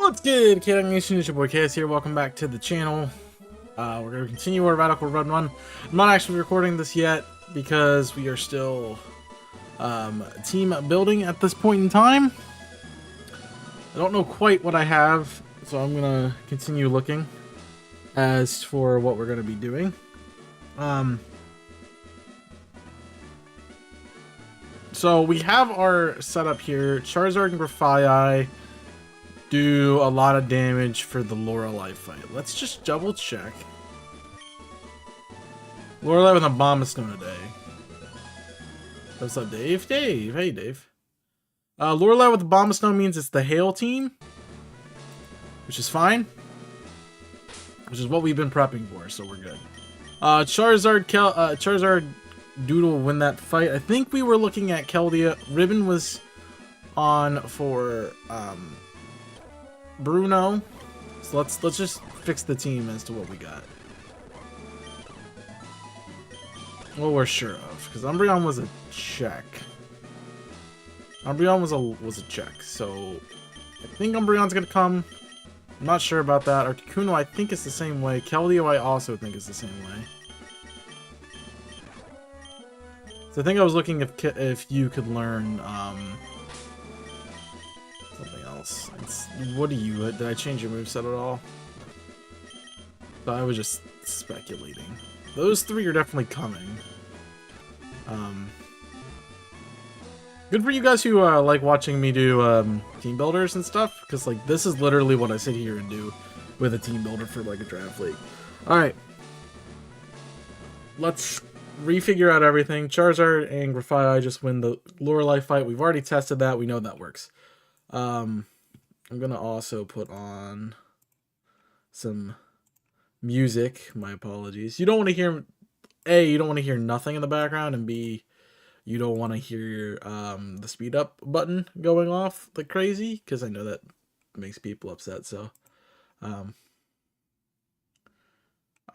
What's good, K Nation? It's your boy KS here. Welcome back to the channel. We're going to continue our Radical Run Run. I'm not actually recording this yet because we are still team building at this point in time. I don't know quite what I have, so I'm going to continue looking as for what we're going to be doing. So we have our setup here. Charizard and Grafaiai do a lot of damage for the Lorelei fight. Let's just double check. Lorelei with a Abomasnow today. What's up, Dave? Dave, hey Dave. Lorelei with the Abomasnow means it's the Hail team, which is fine. Which is what we've been prepping for, so we're good. Charizard Doodle will win that fight. I think we were looking at Keldea. Ribbon was on for Bruno. So let's just fix the team as to what we got. Well, we're sure of, because Umbreon was a check. Umbreon was a check, so I think Umbreon's gonna come. I'm not sure about that. Articuno I think is the same way. Keldeo I also think is the same way. So I think I was looking if you could learn something else. What do you? Did I change your moveset at all? So I was just speculating. Those three are definitely coming. Good for you guys who like watching me do team builders and stuff, because like this is literally what I sit here and do with a team builder for like a draft league. All right, let's refigure out everything. Charizard and Grafaiai just win the Lorelei fight. We've already tested that. We know that works. I'm gonna also put on some music. My apologies. You don't want to hear A, you don't want to hear nothing in the background, and B, you don't want to hear the speed up button going off like crazy, because I know that makes people upset. So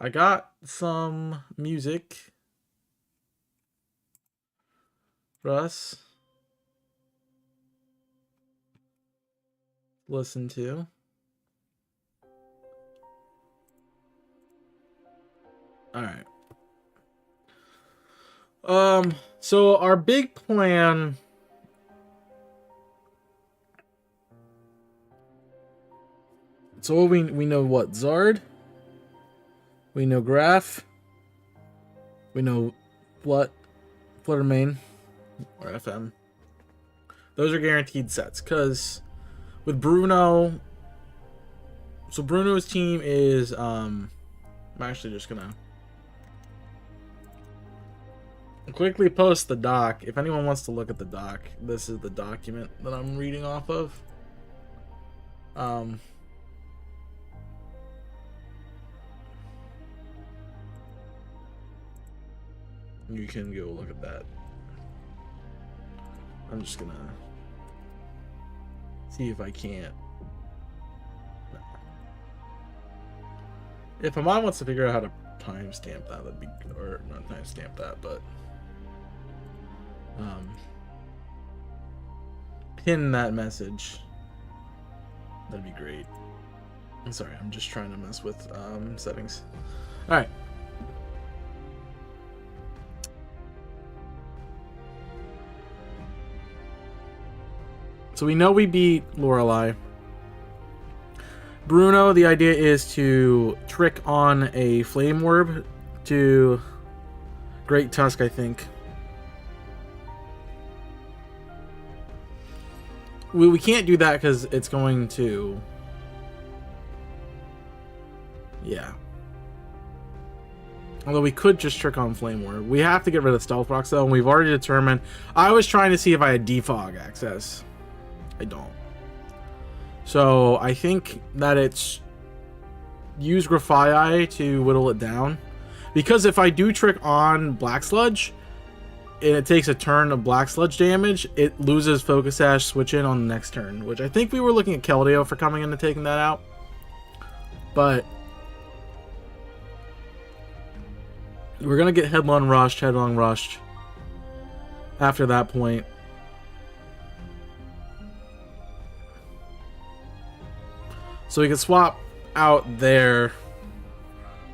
I got some music for us listen to. All right. So our big plan so we know what Zard, we know Graf, we know Fluttermane or FM. Those are guaranteed sets, because with Bruno, so Bruno's team is I'm actually just gonna quickly post the doc. If anyone wants to look at the doc, this is the document that I'm reading off of. You can go look at that. I'm just gonna see if I can't. No. If Amon wants to figure out how to timestamp that, that'd be, or not timestamp that, but pin that message. That'd be great. I'm sorry, I'm just trying to mess with settings. All right. So we know we beat Lorelei. Bruno, the idea is to trick on a Flame Orb to Great Tusk, I think. We can't do that because it's going to... Yeah. Although we could just trick on Flame Orb. We have to get rid of Stealth Rocks though, and we've already determined... I was trying to see if I had defog access. I don't. So I think that it's use Grafaiai to whittle it down, because if I do trick on Black Sludge and it takes a turn of Black Sludge damage, it loses Focus Sash, switch in on the next turn, which I think we were looking at Keldeo for coming in and taking that out, but we're gonna get headlong rushed after that point. So we could swap out there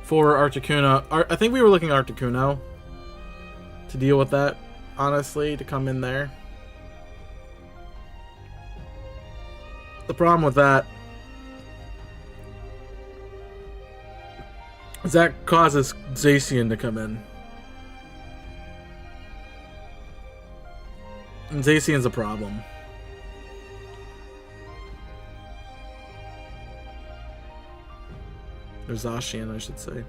for Articuno. I think we were looking at Articuno to deal with that, honestly, to come in there. The problem with that is that causes Zacian to come in. And Zacian's a problem. Or Zacian, I should say.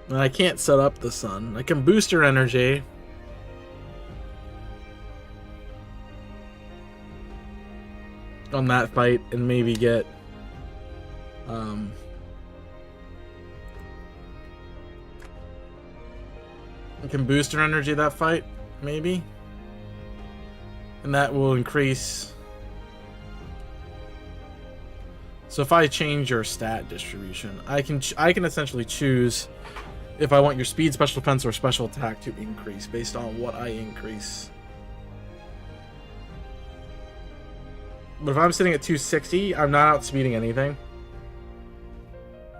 And I can't set up the sun. I can boost her energy. On that fight and maybe get I can boost her energy that fight, maybe, and that will increase. So if I change your stat distribution, I can essentially choose if I want your speed, special defense, or special attack to increase based on what I increase. But if I'm sitting at 260, I'm not outspeeding anything.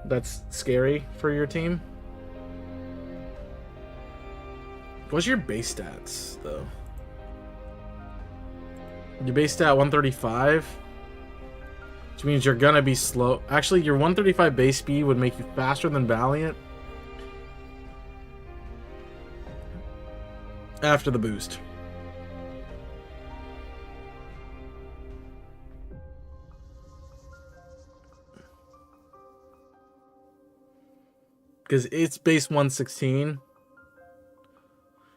That's scary for your team. What's your base stats, though? Your base stat 135, which means you're gonna be slow. Actually, your 135 base speed would make you faster than Valiant after the boost. Because it's base 116,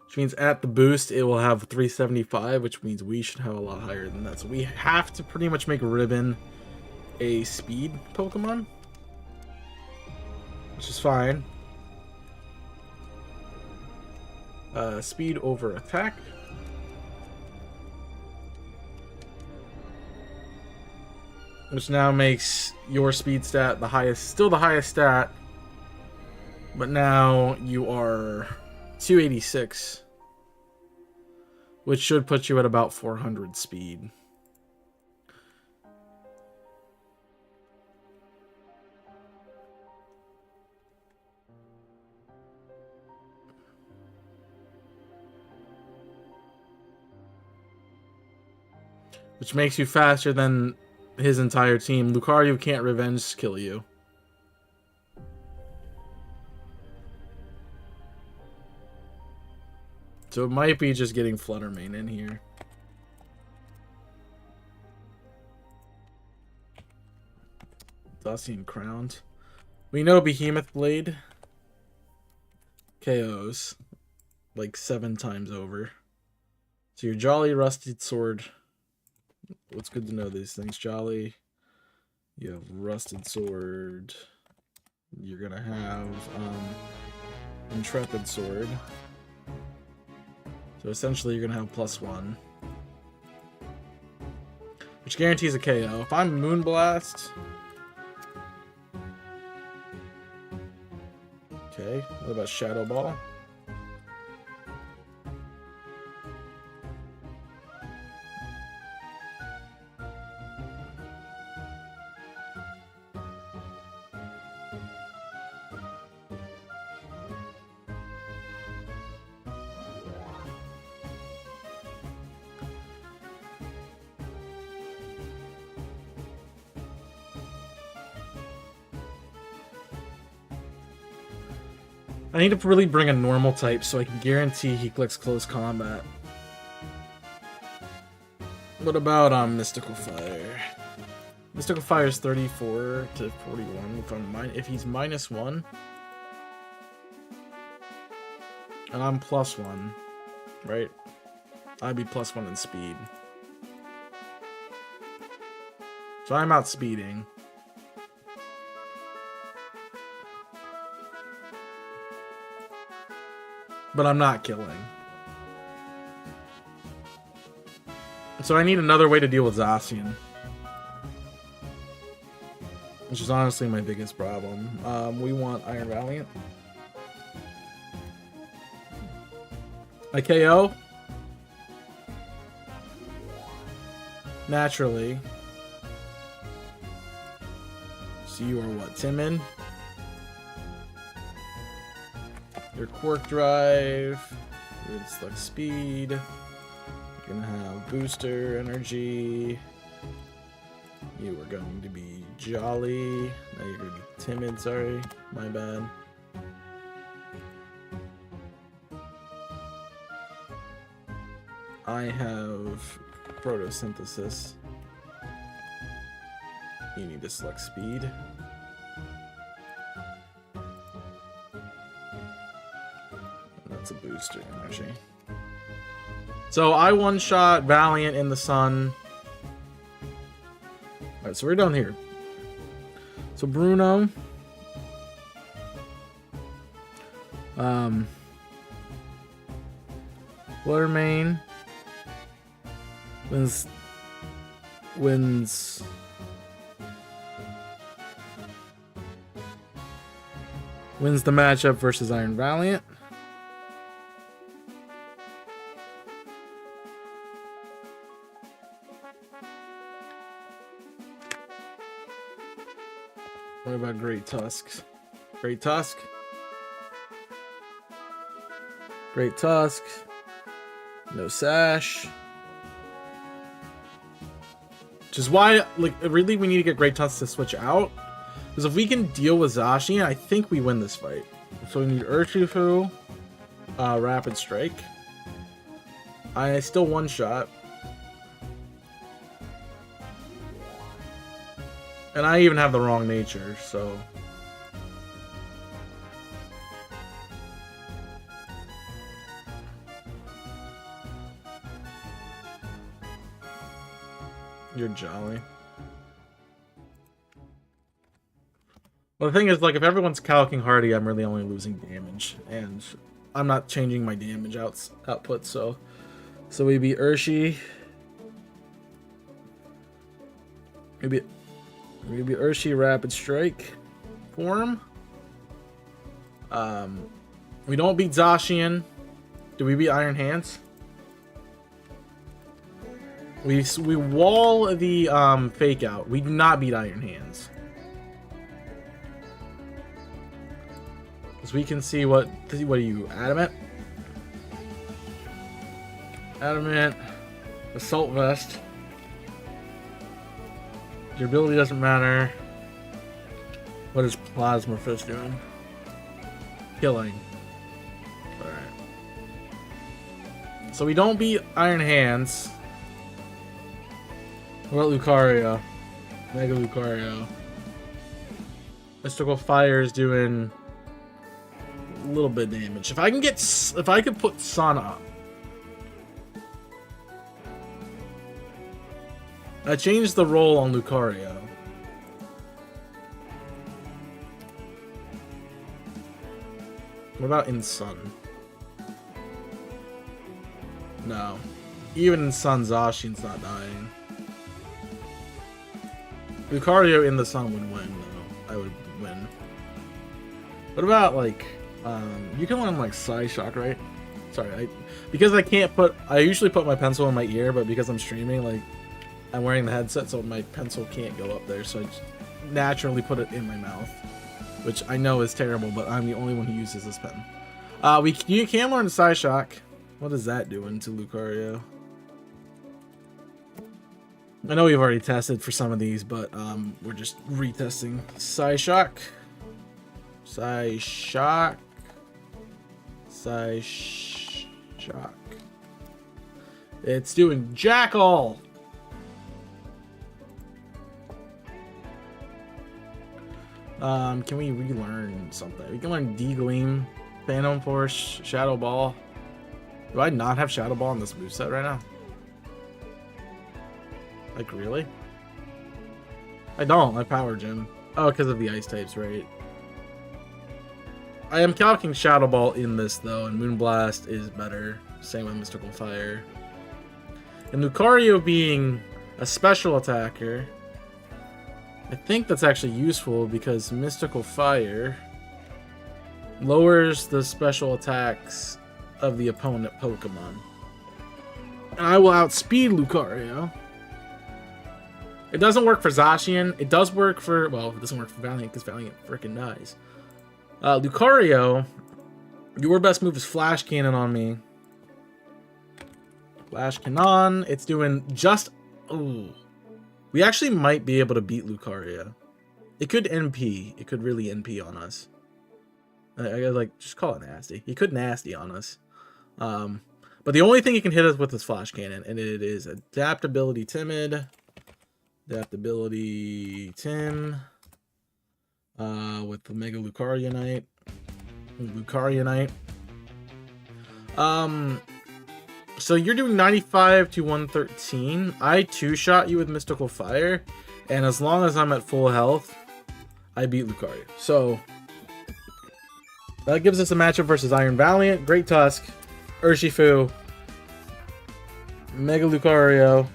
which means at the boost it will have 375, which means we should have a lot higher than that. So we have to pretty much make Ribbon a speed Pokemon, which is fine. Speed over attack. Which now makes your speed stat the highest, still the highest stat. But now you are 286, which should put you at about 400 speed. Which makes you faster than his entire team. Lucario can't revenge kill you. So it might be just getting Fluttermane in here. Zacian crowned. We know Behemoth Blade KOs like 7 times over. So your Jolly Rusted Sword. What's good to know these things? Jolly. You have Rusted Sword. You're gonna have Intrepid Sword. So essentially you're gonna have +1. Which guarantees a KO. If I'm Moonblast. Okay, what about Shadow Ball? I need to really bring a normal type so I can guarantee he clicks close combat. What about Mystical Fire? Mystical Fire is 34 to 41. If he's -1, and I'm +1, right? I'd be +1 in speed. So I'm outspeeding. But I'm not killing. So I need another way to deal with Zacian. Which is honestly my biggest problem. We want Iron Valiant. I KO. naturally. So you are what? Timid? Your Quark Drive. It's like speed. You're gonna have booster energy. You are going to be jolly. Now you're gonna be timid, sorry. My bad. I have photosynthesis. You need to select speed. And that's a booster energy. So I one-shot Valiant in the sun. Alright, so we're done here. So Bruno. Fluttermane. Wins the matchup versus Iron Valiant. What about Great Tusks? Great Tusk. Great Tusk. No sash. Which is why, like, really we need to get Great Tusk to switch out. Because if we can deal with Zacian, I think we win this fight. So we need Urshifu, Rapid Strike. I still one shot. And I even have the wrong nature, so... You're jolly. Well, the thing is, like, if everyone's calcing Hardy, I'm really only losing damage. And I'm not changing my damage output, so... So we beat Urshi. Maybe Urshi Rapid Strike form. We don't beat Zacian. Do we beat Iron Hands? We wall the fake out. We do not beat Iron Hands. Because we can see what are you, Adamant? Adamant, Assault Vest. Your ability doesn't matter. What is Plasma Fist doing? Killing. Alright. So we don't beat Iron Hands. What about Lucario? Mega Lucario. Mystical Fire is doing a little bit of damage. If I could put Sun up. I changed the roll on Lucario. What about in Sun? No. Even in Sun, Zacian's not dying. Lucario in the Sun would win, though. I would win. What about, like, you can learn, like, Psyshock, right? Sorry, because I can't put, I usually put my pencil in my ear, but because I'm streaming, like, I'm wearing the headset, so my pencil can't go up there, so I just naturally put it in my mouth. Which I know is terrible, but I'm the only one who uses this pen. You can learn Psyshock. What is that doing to Lucario? I know we've already tested for some of these, but we're just retesting. Psyshock. Psyshock. Psyshock. It's doing Jackal! Can we relearn something? We can learn D-Gleam, Phantom Force, Shadow Ball. Do I not have Shadow Ball in this moveset right now? Like, really? I don't. I Power Gym. Oh, because of the ice types, right? I am calcing Shadow Ball in this, though, and Moonblast is better. Same with Mystical Fire. And Lucario being a special attacker, I think that's actually useful because Mystical Fire lowers the special attacks of the opponent Pokemon. And I will outspeed Lucario. It doesn't work for Zacian. It does work for, well, it doesn't work for Valiant because Valiant freaking dies. Lucario, your best move is Flash Cannon on me. Flash Cannon. It's doing just... Ooh. We actually might be able to beat Lucario. It could NP. It could really NP on us. I gotta, like, just call it nasty. He could nasty on us. But the only thing he can hit us with is Flash Cannon, and it is Adaptability Timid. Adaptability Tim. With the Mega Lucarionite. So you're doing 95 to 113. I two-shot you with Mystical Fire, and as long as I'm at full health, I beat Lucario. So that gives us a matchup versus Iron Valiant, Great Tusk, Urshifu, Mega Lucario.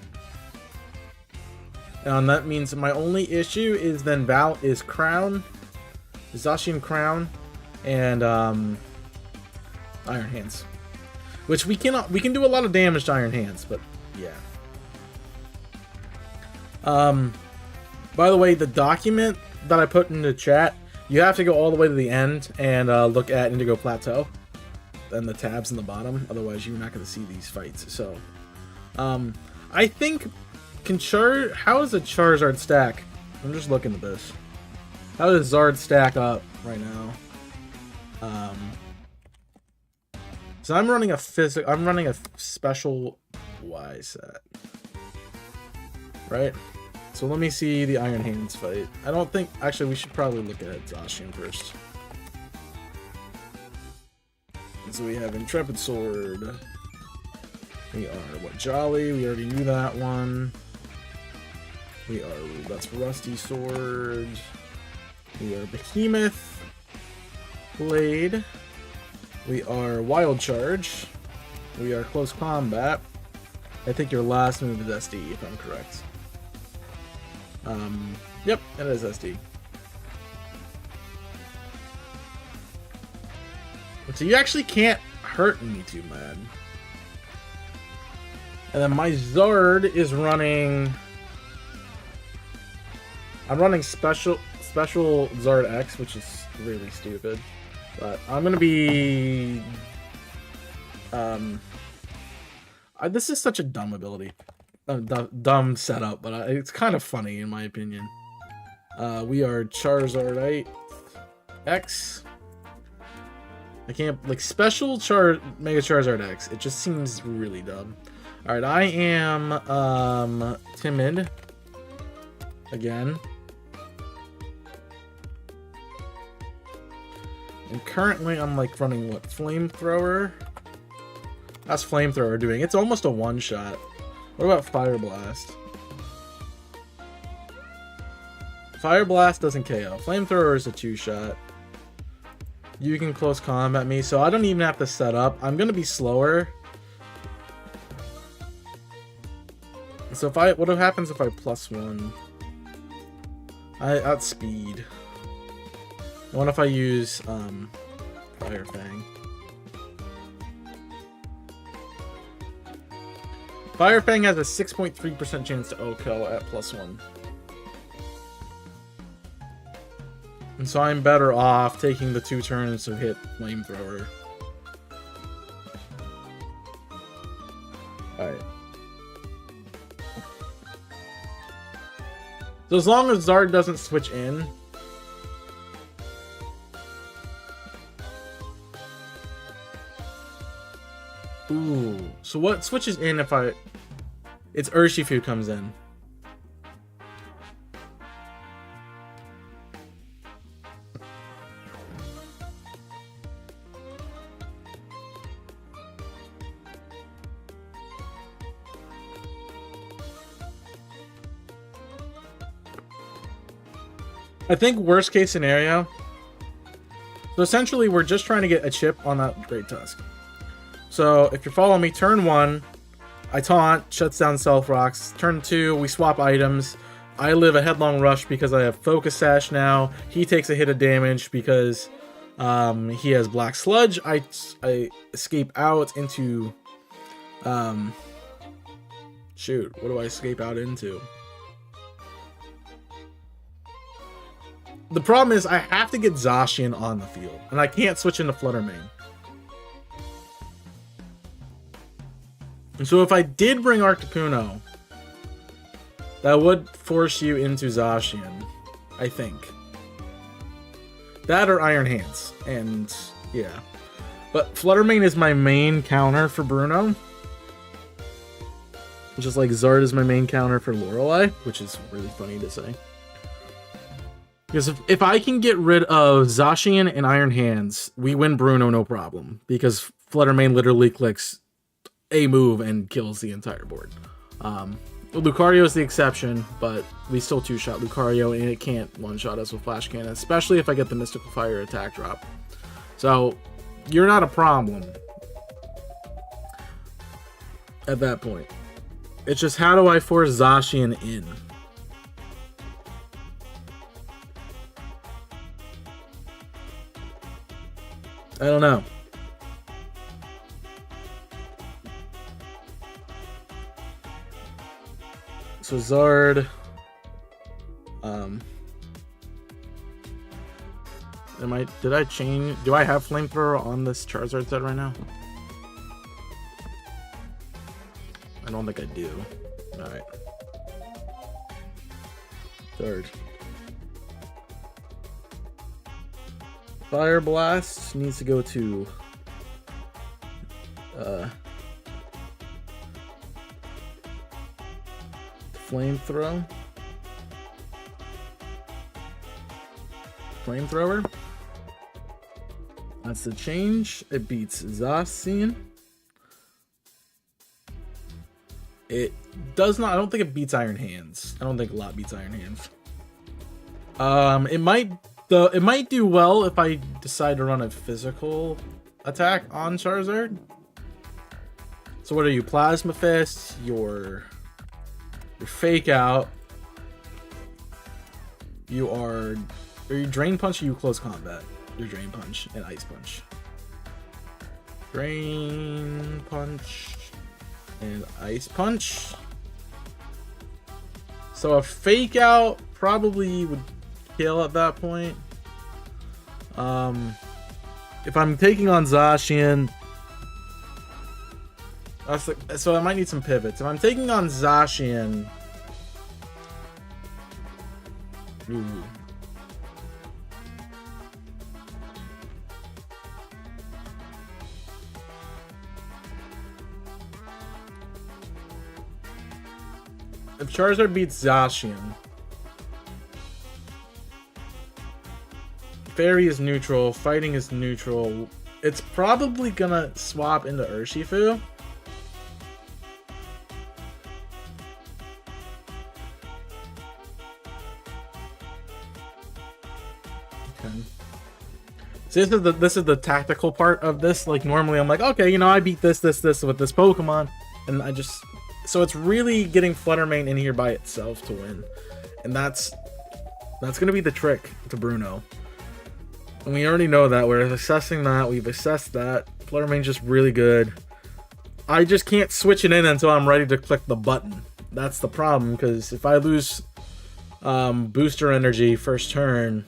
And that means my only issue is then Crown, Zacian Crown, and Iron Hands. Which we can do a lot of damage to Iron Hands, but yeah. By the way, the document that I put in the chat, you have to go all the way to the end and look at Indigo Plateau and the tabs in the bottom. Otherwise, you're not going to see these fights. So, I think how does a Charizard stack? I'm just looking at this. How does Zard stack up right now? So I'm running a special Y set, right? So let me see the Iron Hands fight. I don't think, actually, we should probably look at Zacian first. So we have Intrepid Sword. We are Jolly? We already knew that one. That's Rusty Sword. We are Behemoth. Blade. We are Wild Charge. We are Close Combat. I think your last move is SD, if I'm correct. Yep, it is SD. So you actually can't hurt me too bad. And then my Zard is running... I'm running special Zard X, which is really stupid. But I'm gonna be... this is such a dumb ability. Dumb setup, but it's kind of funny in my opinion. We are Charizardite X. I can't, like, special Mega Charizard X. It just seems really dumb. Alright, I am timid. Again. And currently I'm like running what? Flamethrower? How's Flamethrower doing? It's almost a one-shot. What about Fire Blast? Fire Blast doesn't KO. Flamethrower is a two-shot. You can close combat me, so I don't even have to set up. I'm gonna be slower. So what happens if I +1? I outspeed. What if I use Fire Fang? Fire Fang has a 6.3% chance to OHKO at +1. And so I'm better off taking the 2 turns to hit Flamethrower. Alright. So as long as Zard doesn't switch in... Ooh. So what switches in if I... It's Urshifu comes in. I think worst case scenario. So essentially we're just trying to get a chip on that Great Tusk. So if you're following me, turn 1, I taunt, shuts down Self Rocks. Turn 2, we swap items. I live a Headlong Rush because I have Focus Sash now. He takes a hit of damage because he has Black Sludge. I escape out into... shoot, what do I escape out into? The problem is I have to get Zacian on the field, and I can't switch into Flutter Mane. And so if I did bring Articuno, that would force you into Zacian, I think. That or Iron Hands, and yeah. But Flutter Mane is my main counter for Bruno. Just like Zard is my main counter for Lorelei, which is really funny to say. Because if I can get rid of Zacian and Iron Hands, we win Bruno no problem. Because Flutter Mane literally clicks a move and kills the entire board. Lucario is the exception, but we still two-shot Lucario, and it can't one-shot us with Flash Cannon, especially if I get the Mystical Fire attack drop. So, you're not a problem at that point. It's just, how do I force Zacian in? I don't know. So Zard, did I change? Do I have Flamethrower on this Charizard set right now? I don't think I do. All right. Third. Fire Blast needs to go to Flamethrower. That's the change. It beats Zacian. It does not. I don't think it beats Iron Hands. I don't think a lot beats Iron Hands. It might do well if I decide to run a physical attack on Charizard. So what are you? Plasma Fist, your Fake Out. Are you Drain Punch or you Close Combat? Your Drain Punch and Ice Punch. Drain Punch and Ice Punch. So a Fake Out probably would kill at that point. If I'm taking on Zacian, so I might need some pivots. If I'm taking on Zacian, ooh. If Charizard beats Zacian, Fairy is neutral, Fighting is neutral. It's probably gonna swap into Urshifu. Okay. So this is the tactical part of this. Like normally I'm like, okay, you know, I beat this with this Pokemon, and I just, so it's really getting Flutter Mane in here by itself to win, and that's gonna be the trick to Bruno. And we already know that. We're assessing that. We've assessed that. Flutter Mane's just really good. I just can't switch it in until I'm ready to click the button. That's the problem, because if I lose booster energy first turn,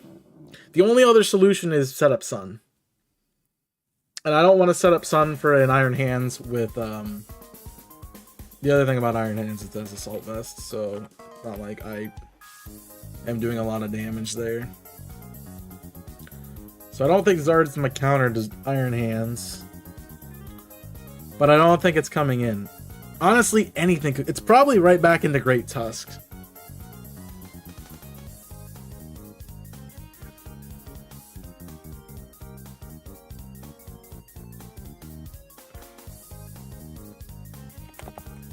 the only other solution is set up Sun. And I don't want to set up Sun for an Iron Hands with... the other thing about Iron Hands is it has Assault Vest, so it's not like I am doing a lot of damage there. So I don't think Zard's my counter to Iron Hands. But I don't think it's coming in. Honestly, anything could... It's probably right back into Great Tusk.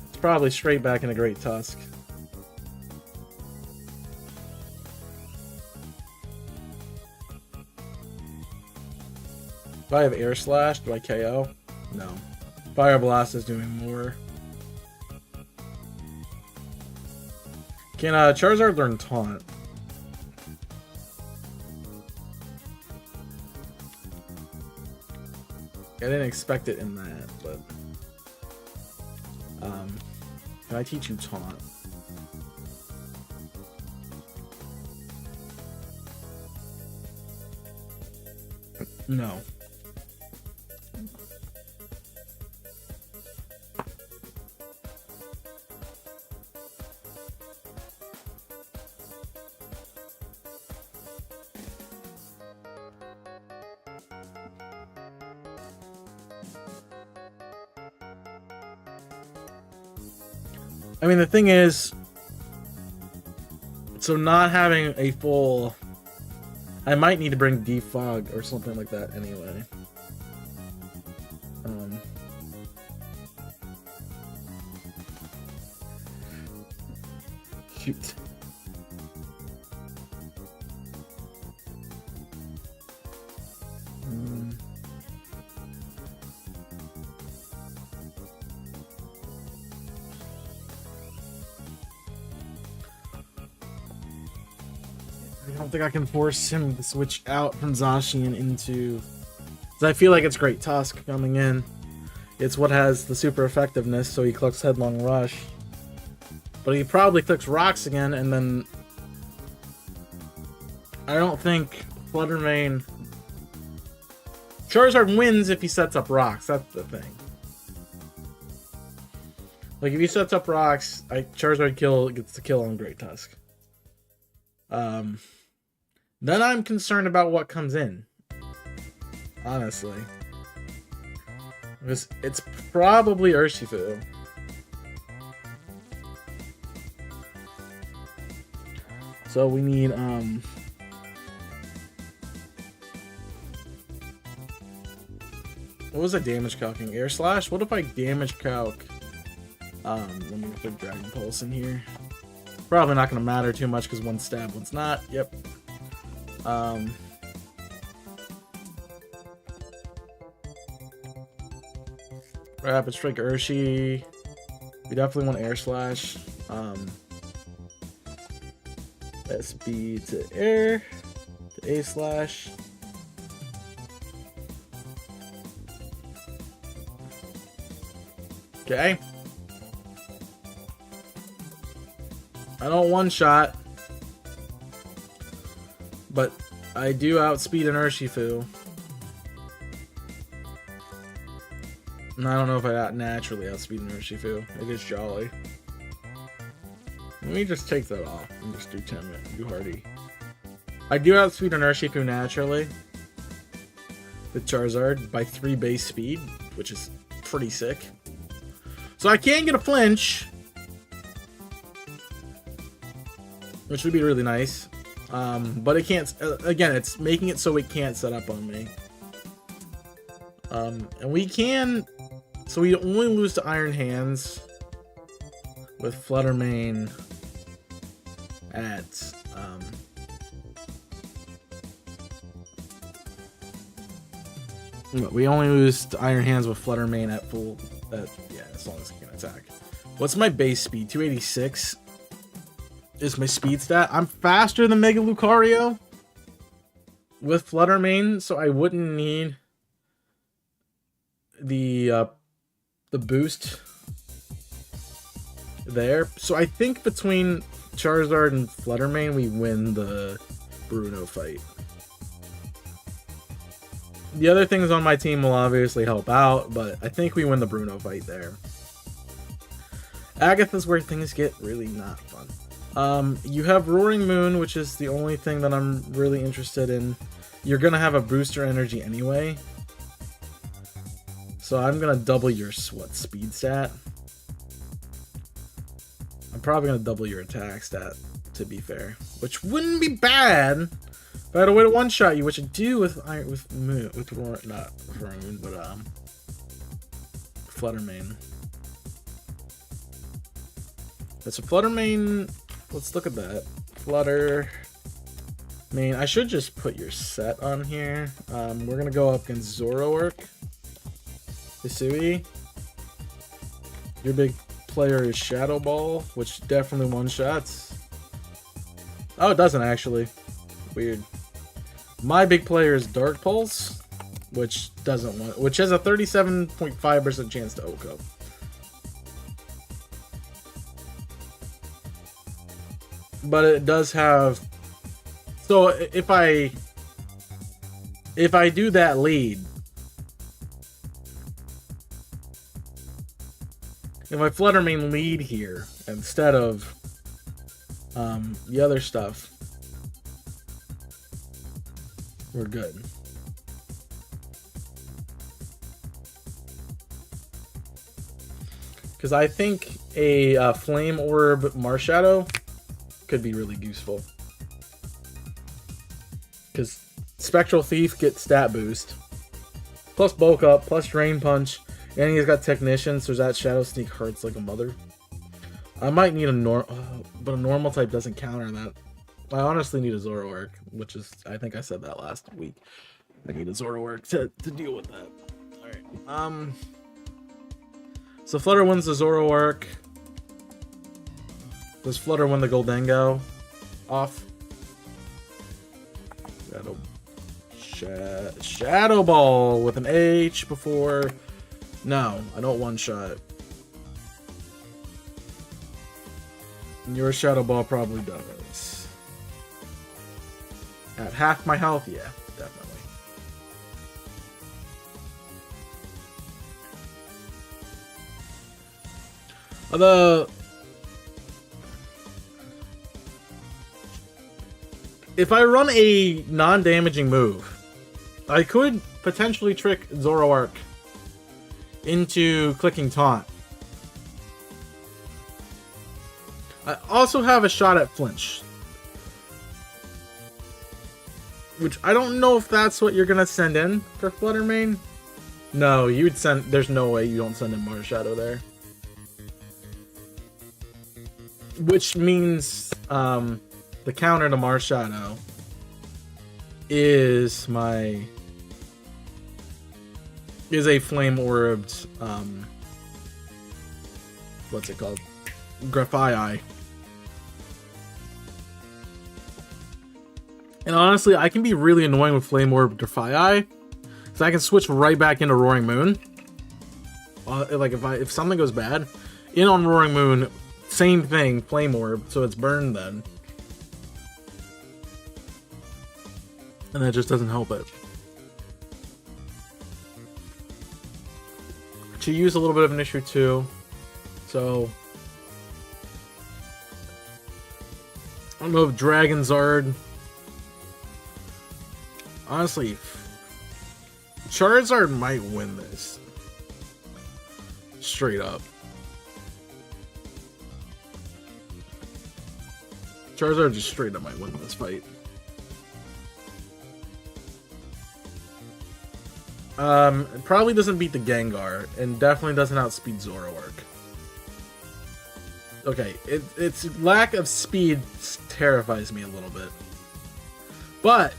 It's probably straight back into Great Tusk. If I have Air Slash, do I KO? No. Fire Blast is doing more. Can Charizard learn Taunt? I didn't expect it in that, but... can I teach you Taunt? No. I mean, the thing is, so not having a full, I might need to bring defog or something like that anyway. Shoot. I don't think I can force him to switch out from Zacian into... I feel like it's Great Tusk coming in. It's what has the super effectiveness, so he clicks Headlong Rush. But he probably clicks Rocks again, and then... I don't think Fluttermane... Charizard wins if he sets up Rocks, that's the thing. Like, if he sets up Rocks, Charizard gets the kill on Great Tusk. Then I'm concerned about what comes in. Honestly. Because it's probably Urshifu. So we need, what was I damage calcing? Air Slash? What if I damage calc? Let me put Dragon Pulse in here. Probably not going to matter too much because one's stab, one's not. Yep. Rapid Strike Urshi. We definitely want Air Slash. SB to Air. To A Slash. Okay. I don't one-shot. But I do outspeed an Urshifu. And I don't know if I naturally outspeed an Urshifu. It is Jolly. Let me just take that off and just do 10 minutes. Do Hardy. I do outspeed an Urshifu naturally. With Charizard by 3 base speed, which is pretty sick. So I can get a flinch. Which would be really nice. But it can't, again, it's making it so it can't set up on me. And we can, so we only lose to Iron Hands with Fluttermane at, we only lose to Iron Hands with Fluttermane at full, yeah, as long as it can attack. What's my base speed? 286 is my speed stat. I'm faster than Mega Lucario with Fluttermane, so I wouldn't need the boost there. So I think between Charizard and Fluttermane, we win the Bruno fight. The other things on my team will obviously help out, but I think we win the Bruno fight there. Agatha's where things get really not fun. You have Roaring Moon, which is the only thing that I'm really interested in. You're gonna have a booster energy anyway. So I'm gonna double your speed stat. I'm probably gonna double your attack stat, to be fair. Which wouldn't be bad if I had a way to one-shot you, which I do with Moon, not Roaring Moon, but Fluttermane. That's a Fluttermane. Let's look at that. Fluttermane. I should just put your set on here. We're gonna go up against Zoroark. Hisui. Your big player is Shadow Ball, which definitely one-shots. Oh, it doesn't actually. Weird. My big player is Dark Pulse, which doesn't want, which has a 37.5% chance to OHKO. But it does have, so if I if I do that lead, if I Flutter Mane lead here instead of the other stuff, we're good. Because I think a Flame Orb Marshadow could be really useful. Because Spectral Thief gets stat boost, plus bulk up, plus Drain Punch, and he's got Technician, so that Shadow Sneak hurts like a mother. I might need a but a normal type doesn't counter that. I honestly need a Zoroark, which is, I think I said that last week. I need a Zoroark to deal with that. Alright, so Flutter wins the Zoroark. Does Flutter win the Goldengo? Off. Shadow Ball with an H before. No, I don't one-shot. Your Shadow Ball probably does. At half my health, yeah, definitely. Although, if I run a non-damaging move, I could potentially trick Zoroark into clicking Taunt. I also have a shot at Flinch, which I don't know if that's what you're gonna send in for Flutter Mane. No, you'd send. There's no way you don't send in Marshadow there. Which means the counter to Marshadow is a Flame Orbed what's it called? Grafai. And honestly, I can be really annoying with Flame Orb Grafai, so I can switch right back into Roaring Moon. Like if something goes bad, in on Roaring Moon, same thing, Flame Orb, so it's burned then. And that just doesn't help it. To use a little bit of an issue too, so I don't know if Dragon Zard. Honestly, Charizard might win this. Straight up. Charizard just straight up might win this fight. It probably doesn't beat the Gengar, and definitely doesn't outspeed Zoroark. Okay, its lack of speed terrifies me a little bit. But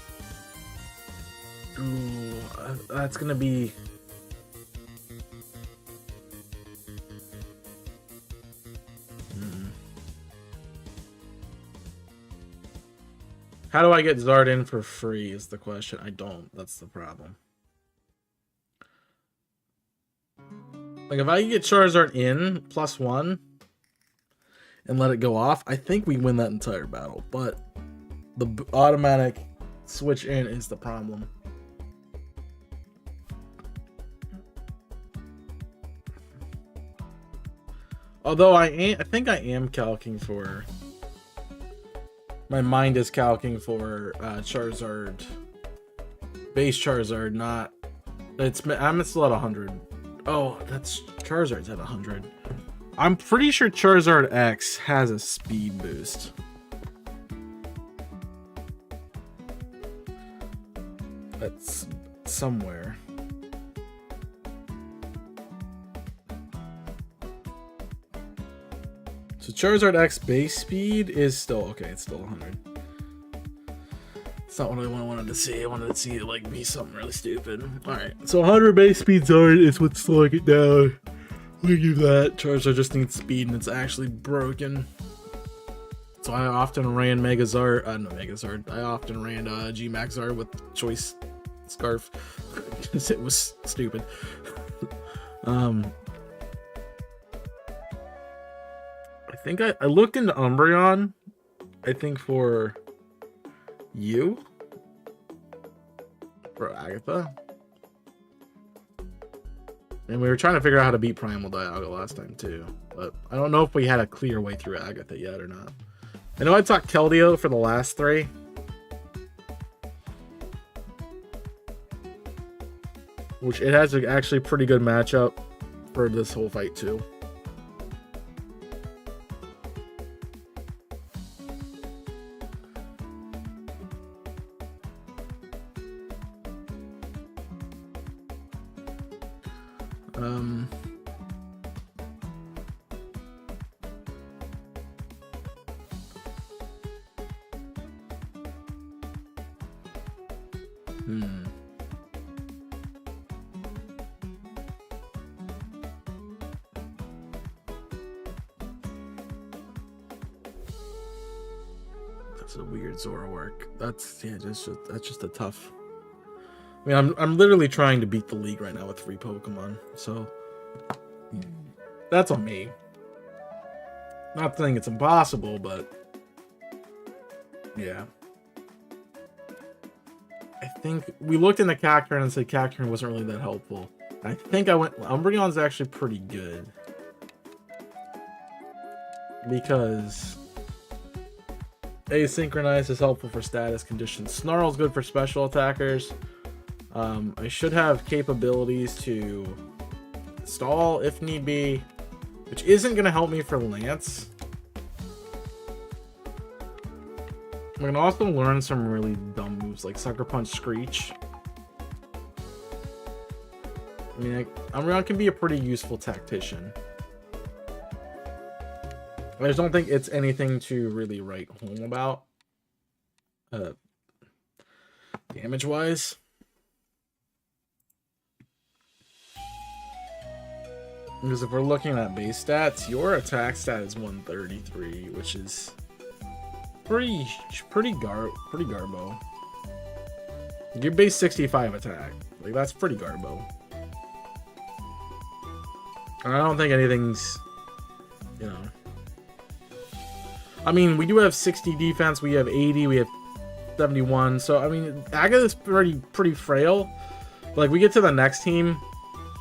ooh, that's gonna be... How do I get Zard in for free is the question. I don't. That's the problem. Like, if I can get Charizard in, +1, and let it go off, I think we win that entire battle. But the automatic switch in is the problem. Although I think I am calcing for... My mind is calcing for Charizard. Base Charizard, not... I'm still at 100. Oh, that's... Charizard's at 100. I'm pretty sure Charizard X has a speed boost. That's somewhere. So Charizard X base speed is still okay. It's still 100. It's not what I wanted to see. I wanted to see it like be something really stupid. All right, so 100 base speed Zard is what's slowing it down. We do that. Charizard just needs speed, and it's actually broken. So I often ran Megazard. No Megazard. I often ran G-Max Zard with Choice Scarf because it was stupid. I think I looked into Umbreon, I think for you. for Agatha. And we were trying to figure out how to beat Primal Dialga last time too, but I don't know if we had a clear way through Agatha yet or not. I know I talked Keldeo for the last 3. Which it has actually pretty good matchup for this whole fight too. That's a weird Zora work. That's just a tough. I mean, I'm literally trying to beat the league right now with 3 Pokemon, so that's on me. Not saying it's impossible, but yeah. I think we looked into Cacturne and said Cacturne wasn't really that helpful. I think I went Umbreon's actually pretty good because Asynchronized is helpful for status conditions. Snarl's good for special attackers. I should have capabilities to stall if need be, which isn't going to help me for Lance. I'm going to also learn some really dumb moves like Sucker Punch, Screech. I mean, Umbreon can be a pretty useful tactician. I just don't think it's anything to really write home about, damage-wise. Because if we're looking at base stats, your attack stat is 133, which is pretty garbo. Your base 65 attack, like that's pretty garbo. And I don't think anything's, you know. I mean, we do have 60 defense, we have 80, we have 71. So I mean, Agatha's pretty frail. Like we get to the next team,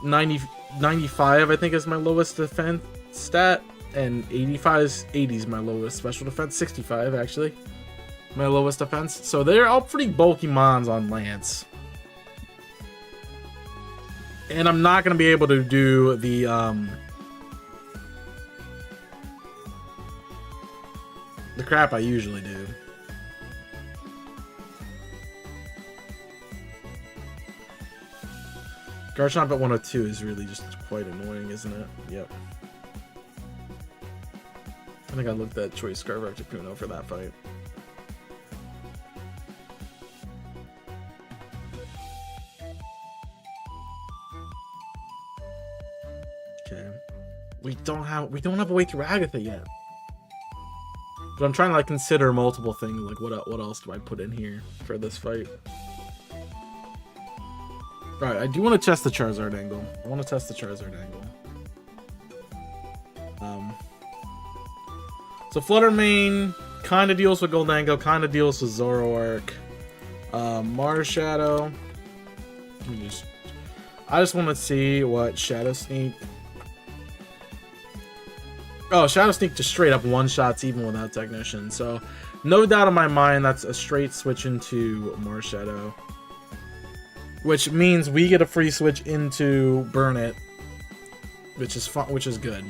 95 I think is my lowest defense stat, and 80 is my lowest special defense. 65 actually, my lowest defense. So they're all pretty bulky mons on Lance. And I'm not gonna be able to do the crap I usually do. Garchomp at 102 is really just quite annoying, isn't it? Yep. I think I looked at Choice Scarf Articuno for that fight. Okay. We don't have a way through Agatha yet. But I'm trying to like consider multiple things, like what else do I put in here for this fight? Alright, I do want to test the Charizard angle. So Flutter Mane kind of deals with Goldango, kind of deals with Zoroark. Mars Shadow. I just want to see what Shadow Sneak. Oh, Shadow Sneak just straight up one-shots even without Technician. So, no doubt in my mind that's a straight switch into Mars Shadow. Which means we get a free switch into Burn It. Which is fun, which is good.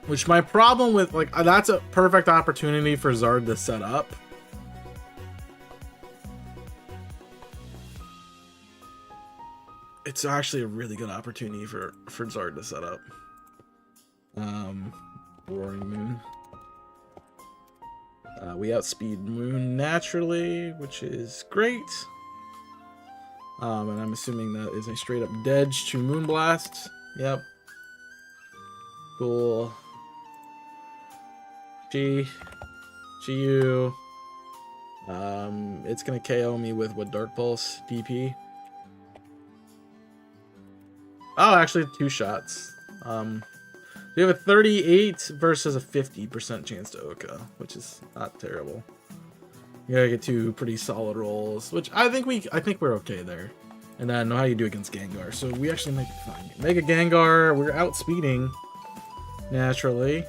Which my problem with, like, that's a perfect opportunity for Zard to set up. It's actually a really good opportunity for Zard to set up. Roaring Moon. We outspeed Moon naturally, which is great. And I'm assuming that is a straight up Dedge to Moonblast. Yep. Cool. GU. It's gonna KO me with what, Dark Pulse DP. Oh, actually 2 shots. We have a 38 versus a 50% chance to Oka, which is not terrible. You gotta get two pretty solid rolls, which I think we're okay there. And then know how you do against Gengar, so we actually might be fine. Mega Gengar, we're outspeeding naturally.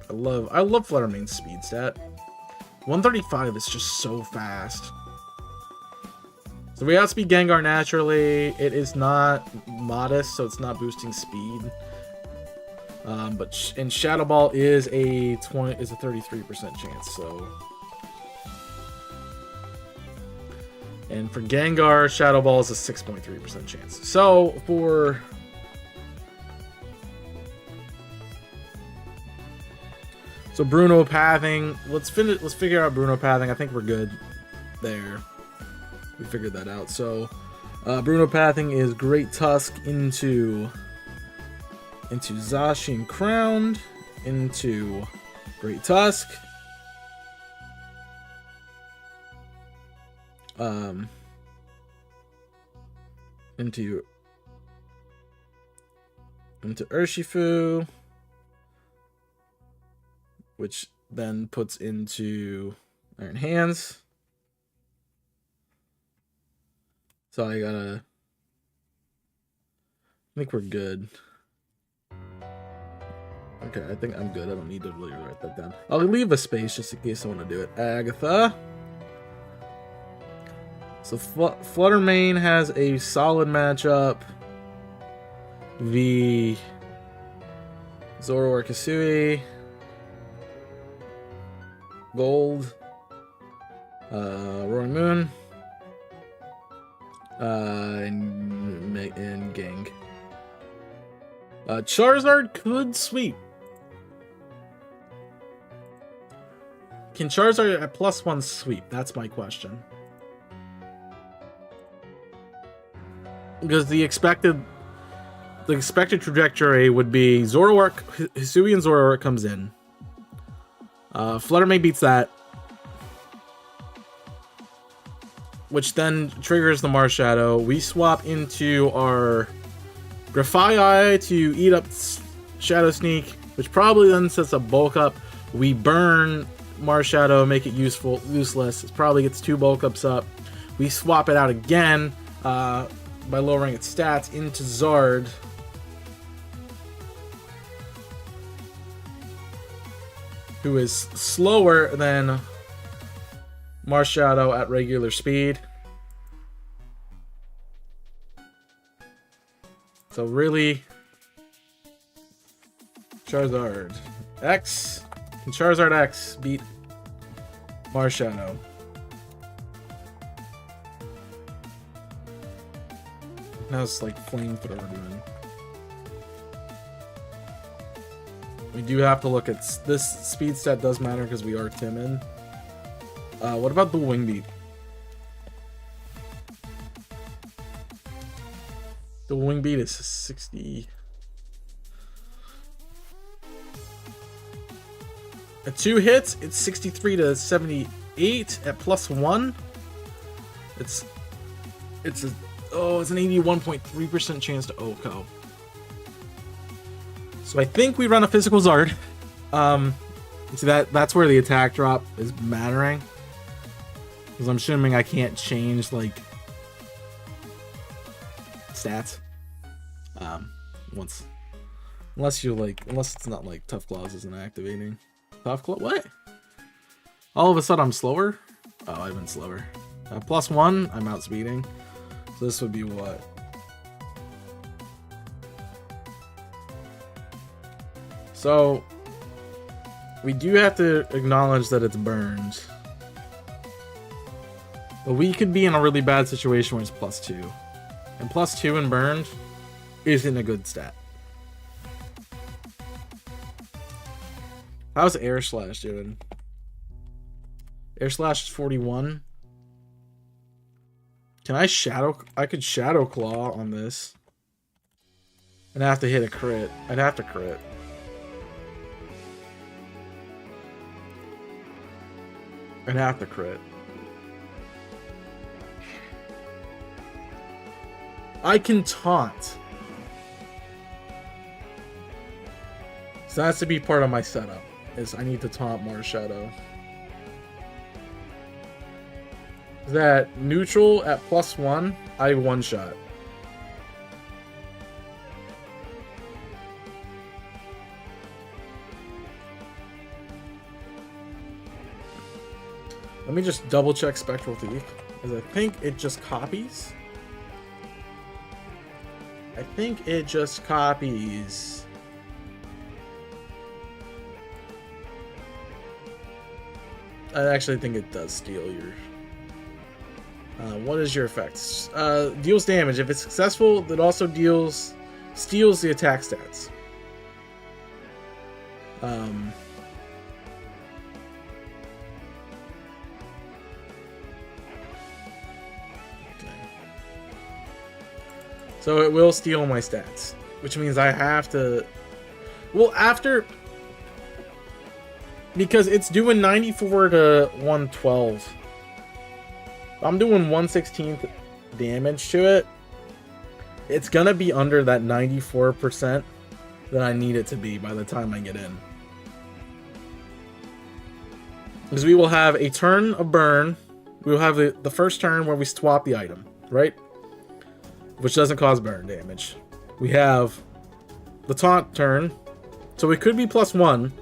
I love Flutter Main's speed stat. 135 is just so fast. So we outspeed Gengar naturally. It is not modest, so it's not boosting speed. And Shadow Ball is a 33% chance. So, and for Gengar, Shadow Ball is a 6.3% chance. So Bruno pathing. Let's figure out Bruno pathing. I think we're good there. We figured that out. So Bruno pathing is Great Tusk into Zacian Crowned, into Great Tusk, into Urshifu, which then puts into Iron Hands. So I think we're good. Okay, I think I'm good. I don't need to really write that down. I'll leave a space just in case I want to do it. Agatha. So Flutter Mane has a solid matchup. V. Zoroark Hisui. Gold. Roaring Moon. And Gang. Charizard could sweep. Can Charizard at +1 sweep? That's my question. Because the expected trajectory would be Zoroark, Hisui and Zoroark comes in. Flutter Mane beats that, which then triggers the Marshadow. We swap into our Grafaiai to eat up Shadow Sneak, which probably then sets a bulk up. We burn Marshadow, make it useless. It probably gets 2 bulk ups up. We swap it out again by lowering its stats into Zard. Who is slower than Marshadow at regular speed. So really, Charizard X. Can Charizard X beat Marshadow? Now it's like flamethrower doing. We do have to look at this speed stat does matter because we are timid. What about the Wing Beat? The Wing Beat is 60. At 2 hits, it's 63 to 78 at +1. It's an 81.3% chance to OHKO. So I think we run a physical Zard. So that's where the attack drop is mattering. Because I'm assuming I can't change like stats. Unless it's not like Tough Claws isn't activating. Tough Claw, what? All of a sudden I'm slower? Oh, I've been slower. +1, I'm outspeeding. So this would be what? So we do have to acknowledge that it's burned. But we could be in a really bad situation where it's +2. And +2 and burned isn't a good stat. How's Air Slash doing? Air Slash is 41. Can I could Shadow Claw on this. And I have to hit a crit. I'd have to crit. I'd have to crit. I can taunt. So that has to be part of my setup, is I need to taunt Mars Shadow. Is that neutral at +1? I one-shot. Let me just double check Spectral Thief, because I think it just copies. I think it just copies. I actually think it does steal your... what is your effect? Deals damage. If it's successful, it also steals the attack stats. So it will steal my stats, which means I have to... Well, after... Because it's doing 94 to 112. I'm doing 1/16 damage to it. It's gonna be under that 94% that I need it to be by the time I get in. Because we will have a turn of burn. We will have the first turn where we swap the item, right? Which doesn't cause burn damage. We have the taunt turn. So it could be +1.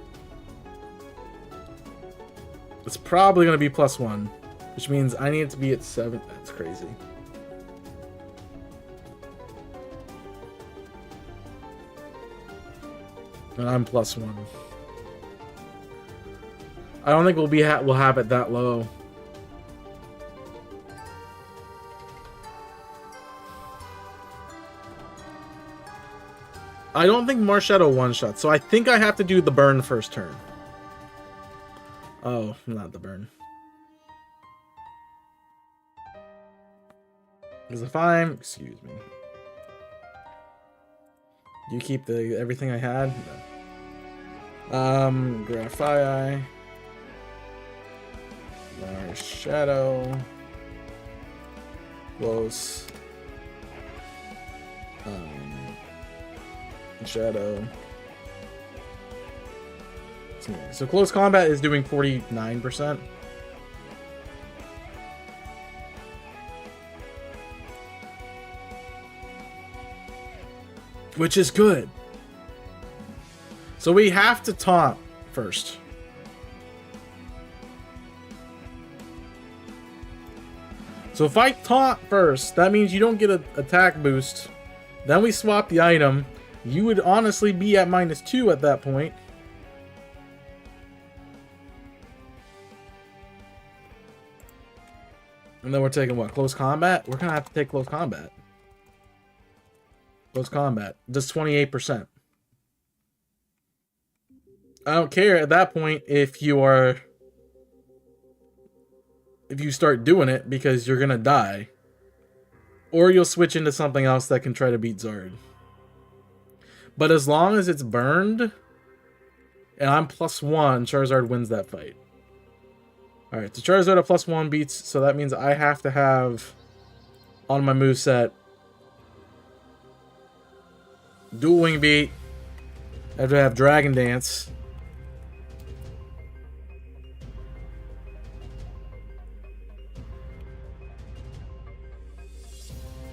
It's probably going to be +1. Which means I need it to be at 7. That's crazy. And I'm +1. I don't think we'll have it that low. I don't think Mars Shadow one-shot, so I think I have to do the burn first turn. Oh, not the burn. Because if I'm... Excuse me. You keep everything I had? No. Graphii. Mars Shadow. Close. Shadow. So close combat is doing 49%. Which is good. So we have to taunt first. So if I taunt first, that means you don't get an attack boost. Then we swap the item. You would honestly be at -2 at that point. And then we're taking what? Close combat? We're gonna have to take close combat. Close combat. Just 28%. I don't care at that point if you start doing it because you're gonna die. Or you'll switch into something else that can try to beat Zard. But as long as it's burned and I'm +1, Charizard wins that fight. Alright, so Charizard at +1 beats, so that means I have to have on my moveset Dual Wing Beat. I have to have Dragon Dance.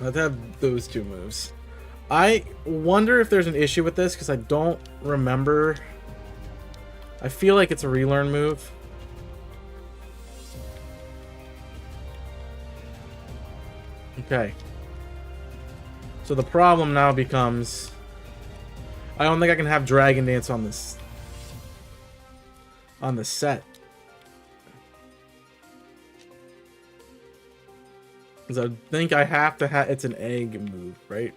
I have to have those two moves. I wonder if there's an issue with this because I don't remember. I feel like it's a relearn move. Okay. So the problem now becomes I don't think I can have Dragon Dance on this set. Because I think I have to have... It's an egg move, right?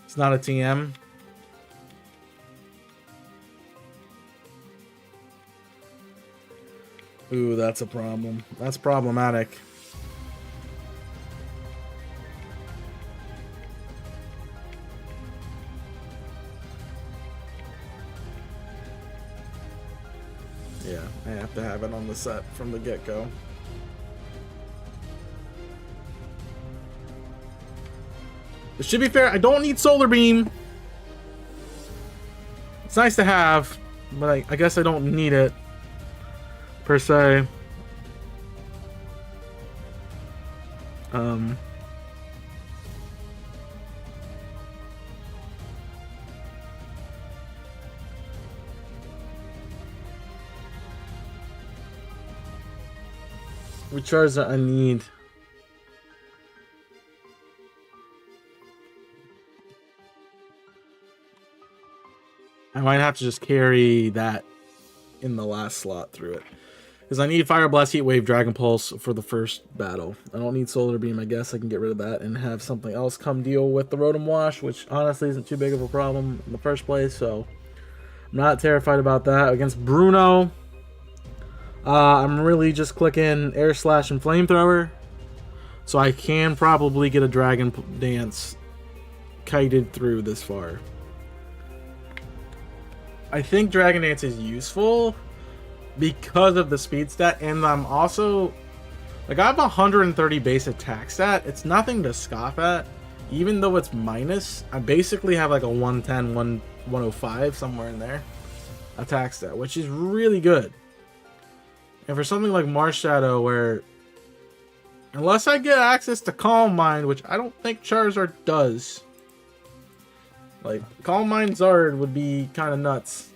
It's not a TM. Ooh, that's a problem. That's problematic. Yeah, I have to have it on the set from the get-go. It should be fair. I don't need Solar Beam. It's nice to have, but I guess I don't need it per se. Which Charizard I need? I might have to just carry that in the last slot through it. Because I need Fire Blast, Heat Wave, Dragon Pulse for the first battle. I don't need Solar Beam. I guess I can get rid of that and have something else come deal with the Rotom Wash, which honestly isn't too big of a problem in the first place. So I'm not terrified about that. Against Bruno, I'm really just clicking Air Slash and Flamethrower. So I can probably get a Dragon Dance kited through this far. I think Dragon Dance is useful because of the speed stat, and I'm also like, I have 130 base attack stat. It's nothing to scoff at, even though it's minus. I basically have like a 110, 105 somewhere in there attack stat, which is really good. And for something like Marshadow, where unless I get access to Calm Mind, which I don't think Charizard does, like, Calm Mind Zard would be kind of nuts.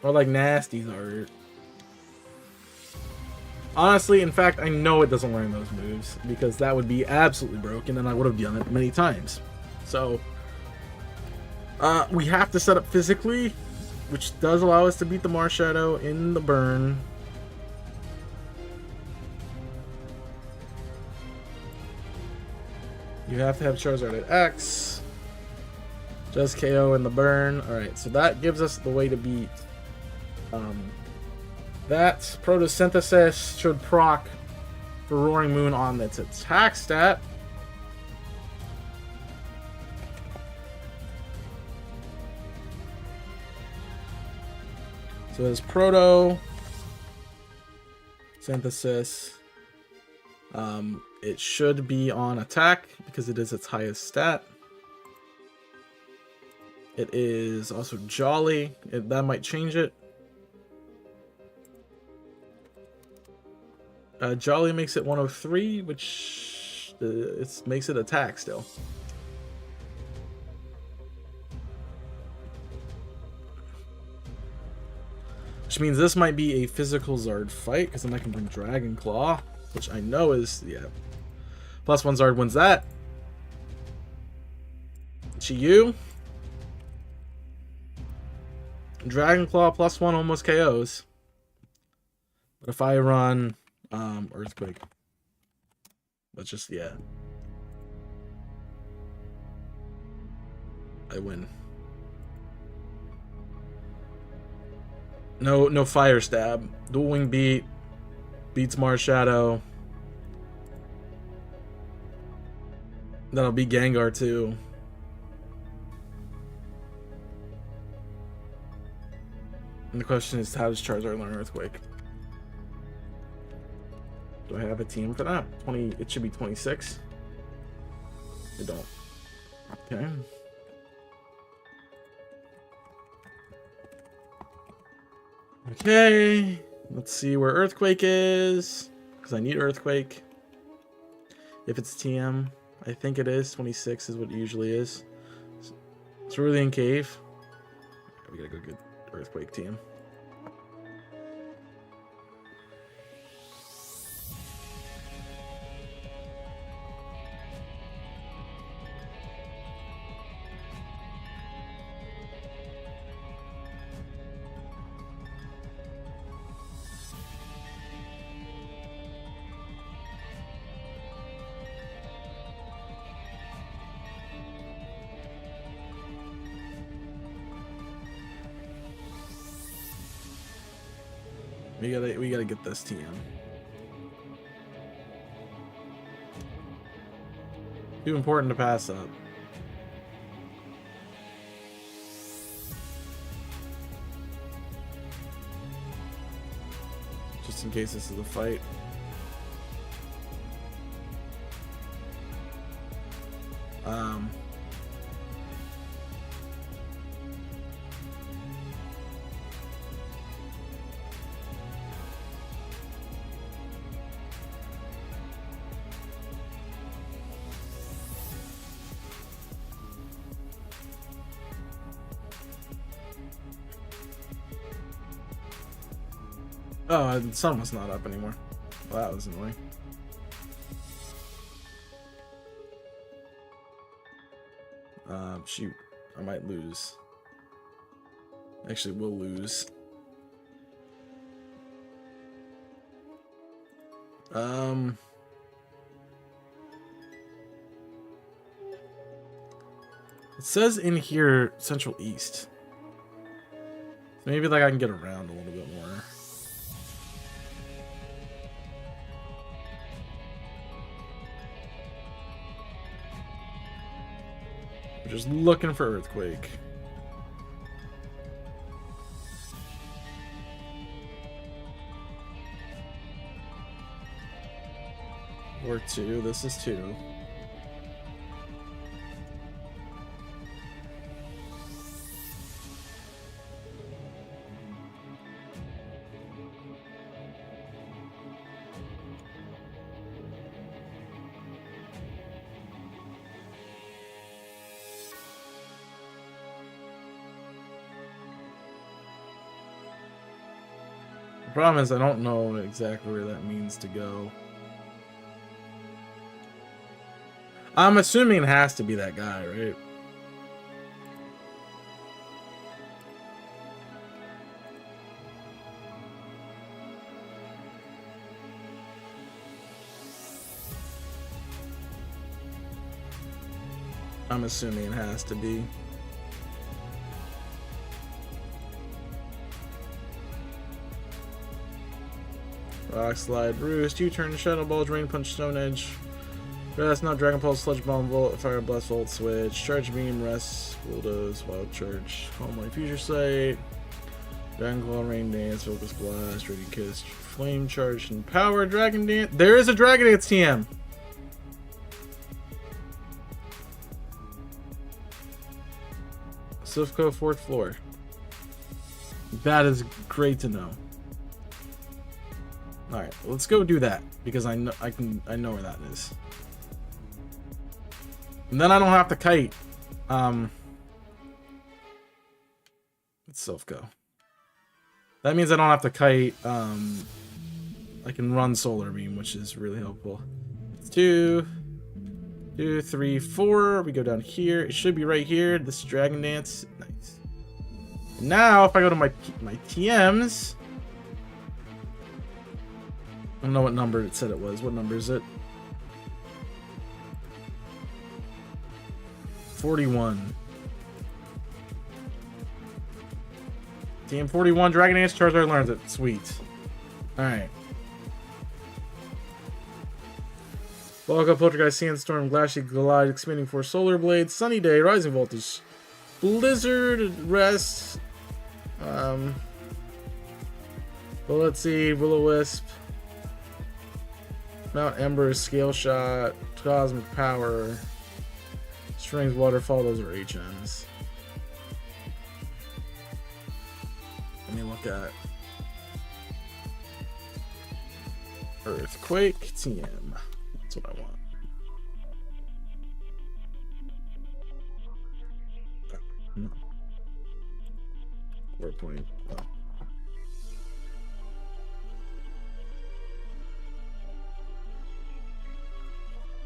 Or like Nasty Zard. Honestly, in fact, I know it doesn't learn those moves, because that would be absolutely broken, and I would have done it many times. So, we have to set up physically, which does allow us to beat the Marshadow in the burn. You have to have Charizard at X. Just KO in the burn. Alright, so that gives us the way to beat that. Photosynthesis should proc for Roaring Moon on its attack stat. So there's Proto Synthesis. It should be on attack because it is its highest stat. It is also Jolly. That might change it. Jolly makes it 103, which makes it attack still. Which means this might be a physical Zard fight, because then I can bring Dragon Claw, which I know is, yeah. +1 Zard wins that. Chi-Yu. Dragon Claw +1 almost KOs. But if I run Earthquake, let's just, yeah, I win. No Fire Stab. Dual Wing beats Marshadow. That'll be Gengar too. And the question is, how does Charizard learn Earthquake? Do I have a team for that? 20. It should be 26. I don't. Okay. Okay. Let's see where Earthquake is, because I need Earthquake. If it's TM, I think it is. 26 is what it usually is. Cerulean Cave. We gotta go get Earthquake team. We gotta get this TM. Too important to pass up. Just in case this is a fight. Oh, the sun was not up anymore. Well, that was annoying. Shoot. I might lose. Actually, we'll lose. It says in here Central East. So maybe like I can get around a little bit more. We're just looking for earthquake. Or 2. This is 2. The problem is I don't know exactly where that means to go. I'm assuming it has to be that guy, right? I'm assuming it has to be. Rock Slide, Roost, U-turn, Shadow Ball, Drain Punch, Stone Edge. Rest, not Dragon Pulse, Sludge Bomb, Volt, Fire Blast, Volt, Switch, Charge Beam, Rest, Bulldoze, Wild Charge, Home Light, Future Sight, Dragon Claw, Rain Dance, Focus Blast, Radiant Kiss, Flame Charge, and Power, Dragon Dance. There is a Dragon Dance TM! Sifco, 4th floor. That is great to know. Alright, let's go do that, because I know where that is. And then I don't have to kite. Let's self-go. That means I don't have to kite. I can run Solar Beam, which is really helpful. It's 2, 3, 4. We go down here. It should be right here. This Dragon Dance. Nice. Now, if I go to my TMs... I don't know what number it said it was. What number is it? 41. Team 41, Dragon Dance, Charizard learns it. Sweet. Alright. Log Poltergeist, Sandstorm, Glassy Glide, Expanding Force, Solar Blade, Sunny Day, Rising Voltage, Blizzard, Rest, Bullet Seed, Will-O-Wisp, Mount Ember, Scale Shot, Cosmic Power, Strings, Waterfall, those are HMs. Let me look at Earthquake TM. That's what I want. No. 4 point. Oh.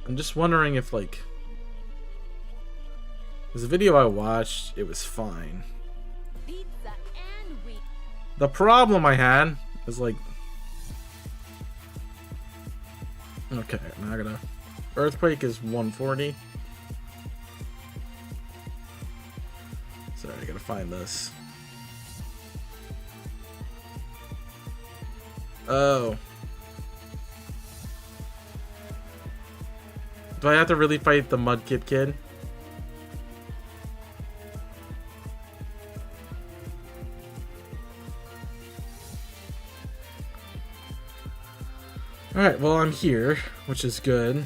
I'm just wondering if, like, there's a video I watched, it was fine. The problem I had is, like, okay, now I gotta, Earthquake is 140. Sorry, I gotta find this. Oh. Do I have to really fight the Mudkip kid? Alright, well, I'm here, which is good.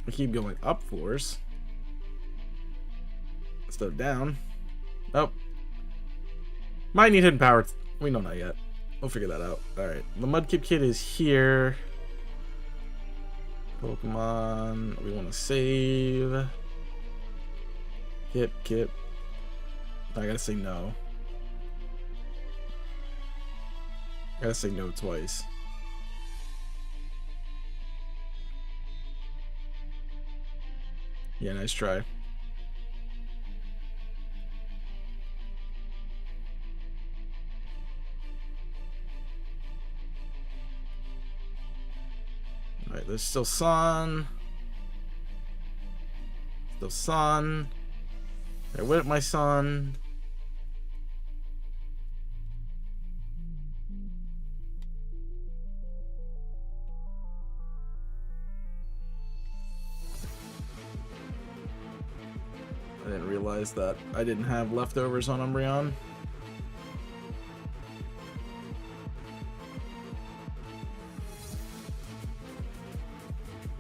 I keep going up floors instead of down. Oh. Might need hidden power. We don't know yet. We'll figure that out. Alright, the Mudkip kid is here. Pokemon we want to save. Kip. I gotta say no. I gotta say no twice. Yeah, nice try. Alright, there's still sun. Still sun. I whip my son. I didn't realize that I didn't have leftovers on Umbreon.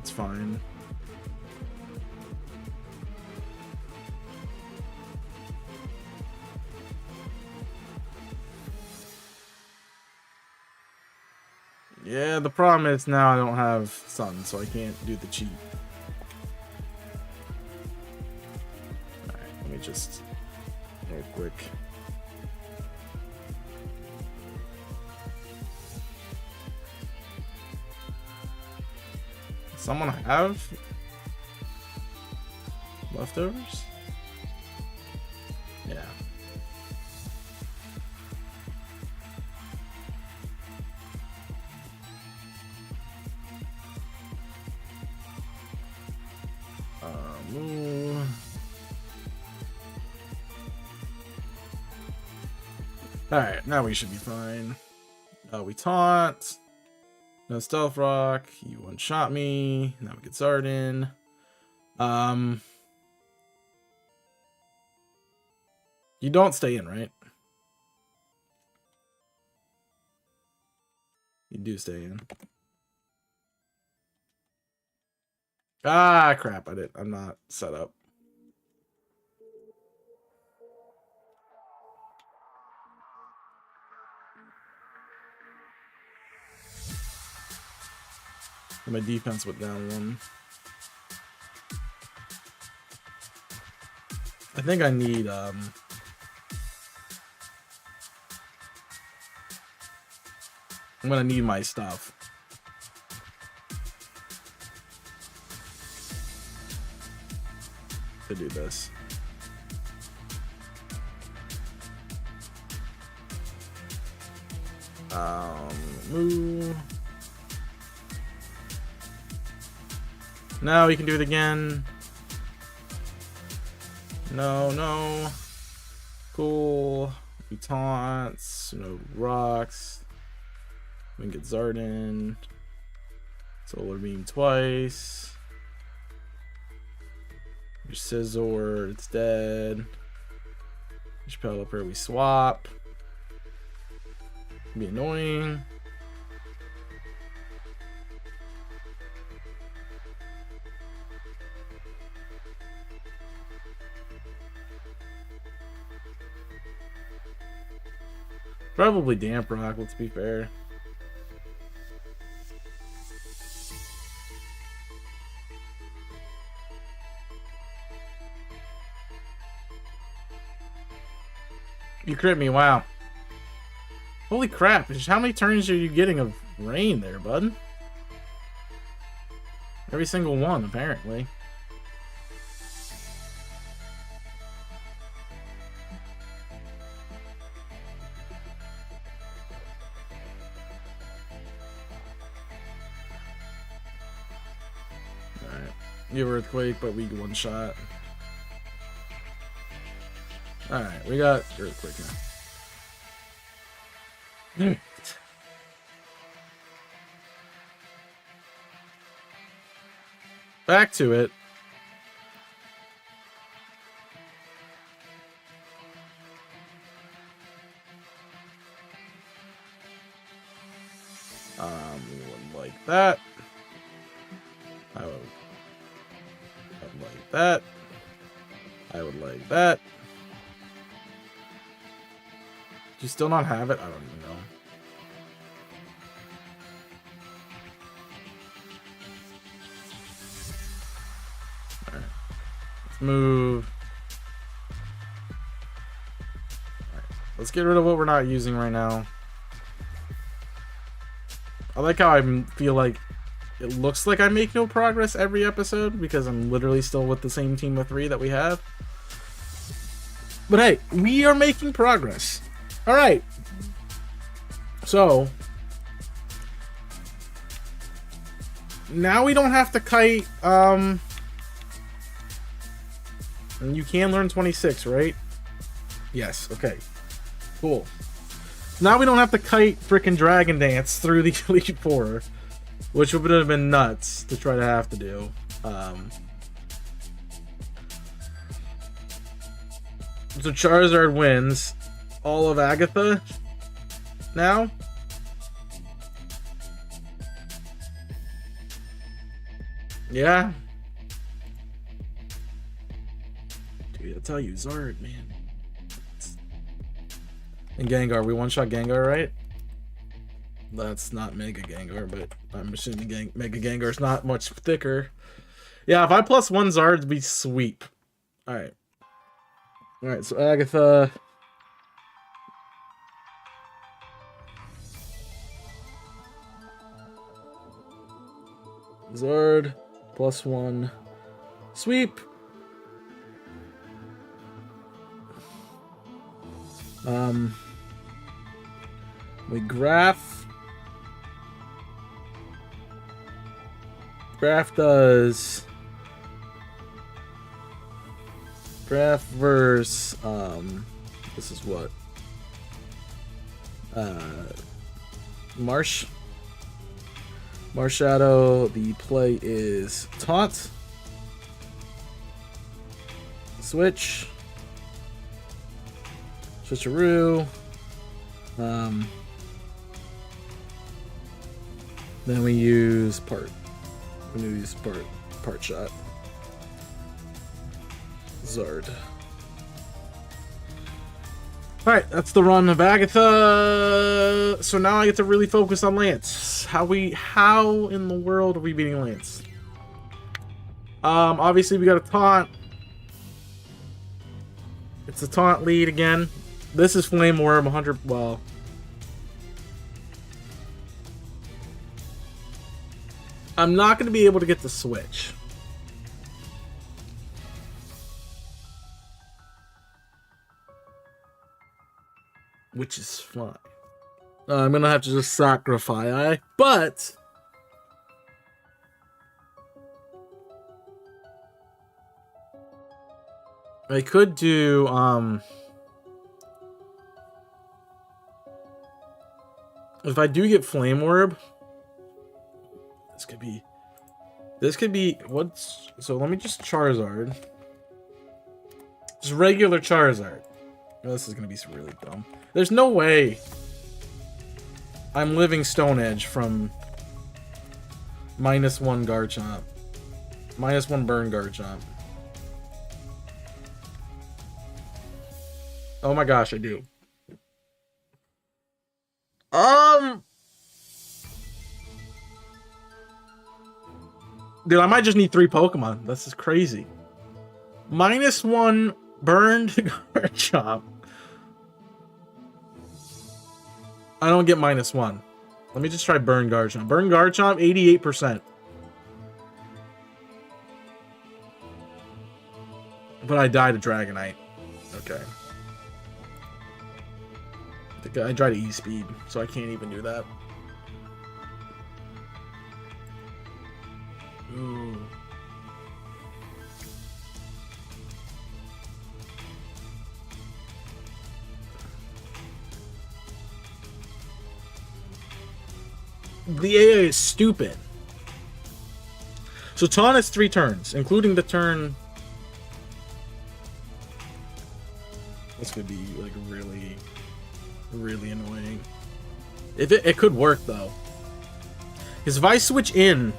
It's fine. Yeah, the problem is now I don't have sun, so I can't do the cheat. Alright, let me just real quick. Someone have leftovers? Yeah. Alright, now we should be fine. We taunt. No stealth rock. You one-shot me. Now we get Zarden. You don't stay in, right? You do stay in. Ah, crap. I'm not set up. My defense went down one. I think I need I'm gonna need my stuff. To do this. Move. Now we can do it again. No. Cool. We taunts. No rocks. We can get Zarden. Solar Beam twice. Your Scizor, it's dead. Pelipper, we swap. Be annoying. Probably Damp Rock, let's be fair. You crit me, wow. Holy crap, how many turns are you getting of rain there, bud? Every single one, apparently. Alright. You have Earthquake, but we one shot. Alright, we got Earthquake now. Back to it. One like that. I would like that. I would like that. Do you still not have it? I don't even know. Alright. Let's move. Let's get rid of what we're not using right now. I like how I feel like it looks like I make no progress every episode because I'm literally still with the same team of 3 that we have. But hey, we are making progress. All right. So now we don't have to kite. And you can learn 26, right? Yes. Okay. Cool. Now we don't have to kite frickin' Dragon Dance through the Elite Four, which would have been nuts to try to have to do. So Charizard wins all of Agatha now. Yeah. Dude, I'll tell you, Zard, man. And Gengar, we one-shot Gengar, right? That's not Mega Gengar, but I'm assuming Mega Gengar's not much thicker. Yeah, if I plus 1 Zard, we sweep. Alright. Alright, so Agatha. Zard, plus 1. Sweep. We graph. Graph does. Graph verse. This is what? Marsh. Marshadow. The play is taunt. Switch. Switcheroo. Then we use part. We use part shot. Zard. Alright, that's the run of Agatha. So now I get to really focus on Lance. How in the world are we beating Lance? Obviously we got a taunt. It's a taunt lead again. This is Flame Orb 100. Well, I'm not going to be able to get the switch. Which is fine. I'm going to have to just sacrifice. But I could do if I do get Flame Orb, this could be what's so let me just Charizard. Just regular Charizard. Oh, this is gonna be really dumb. There's no way I'm living Stone Edge from -1 Garchomp. -1 burn Garchomp. Oh my gosh, I do. Dude, I might just need 3 Pokemon. This is crazy. -1 burned Garchomp. I don't get -1. Let me just try Burn Garchomp. Burn Garchomp, 88%. But I died to Dragonite. Okay. I tried to E-Speed, so I can't even do that. Ooh. The AI is stupid. So taunt is 3 turns, including the turn. This could be like really annoying. If it could work though. Because if I switch in,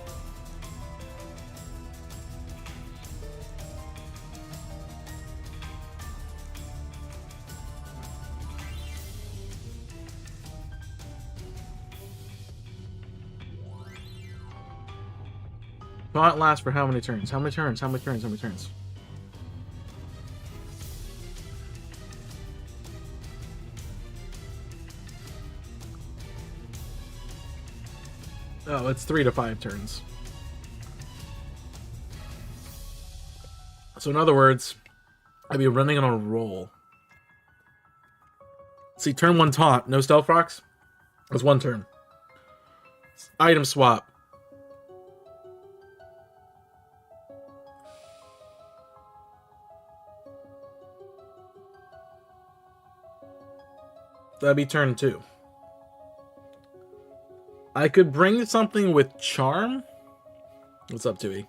taunt lasts for how many turns? How many turns? How many turns? How many turns? Oh, it's 3 to 5 turns. So in other words, I'd be running on a roll. See, turn 1 taunt, no stealth rocks. It's 1 turn. Item swap. That'd be turn 2. I could bring something with charm. What's up, Tui?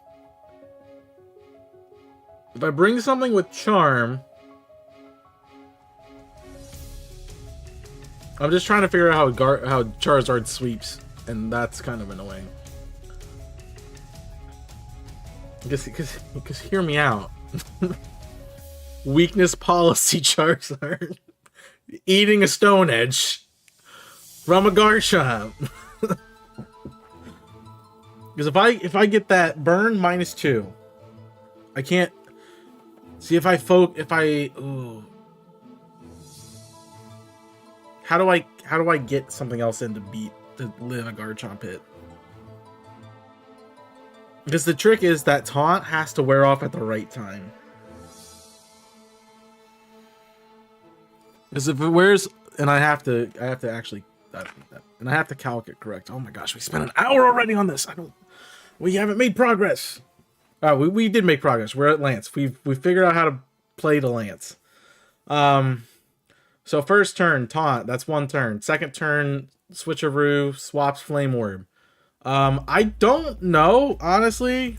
If I bring something with charm, I'm just trying to figure out how Charizard sweeps, and that's kind of annoying. Because hear me out. Weakness policy Charizard. Eating a Stone Edge from a Garchomp. Because if I get that burn -2, I can't see if I ooh. How do I get something else in to live a Garchomp hit? Because the trick is that taunt has to wear off at the right time. Because if it wears, and I have to actually, and I have to calc it correct. Oh my gosh, we spent an hour already on this. We haven't made progress. We did make progress. We're at Lance. We figured out how to play the Lance. So first turn taunt. That's 1 turn. Second turn switcheroo swaps Flame Orb. I don't know, honestly.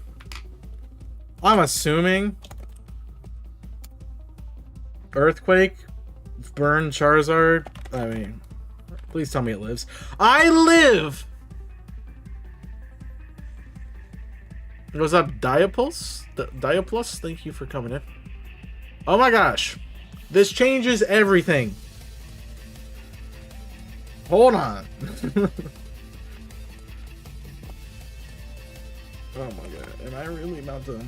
I'm assuming Earthquake. Burn Charizard. I mean, please tell me it lives. I live! What's up, Diapulse? Diaplus? Thank you for coming in. Oh my gosh. This changes everything. Hold on. Oh my god. Am I really about to...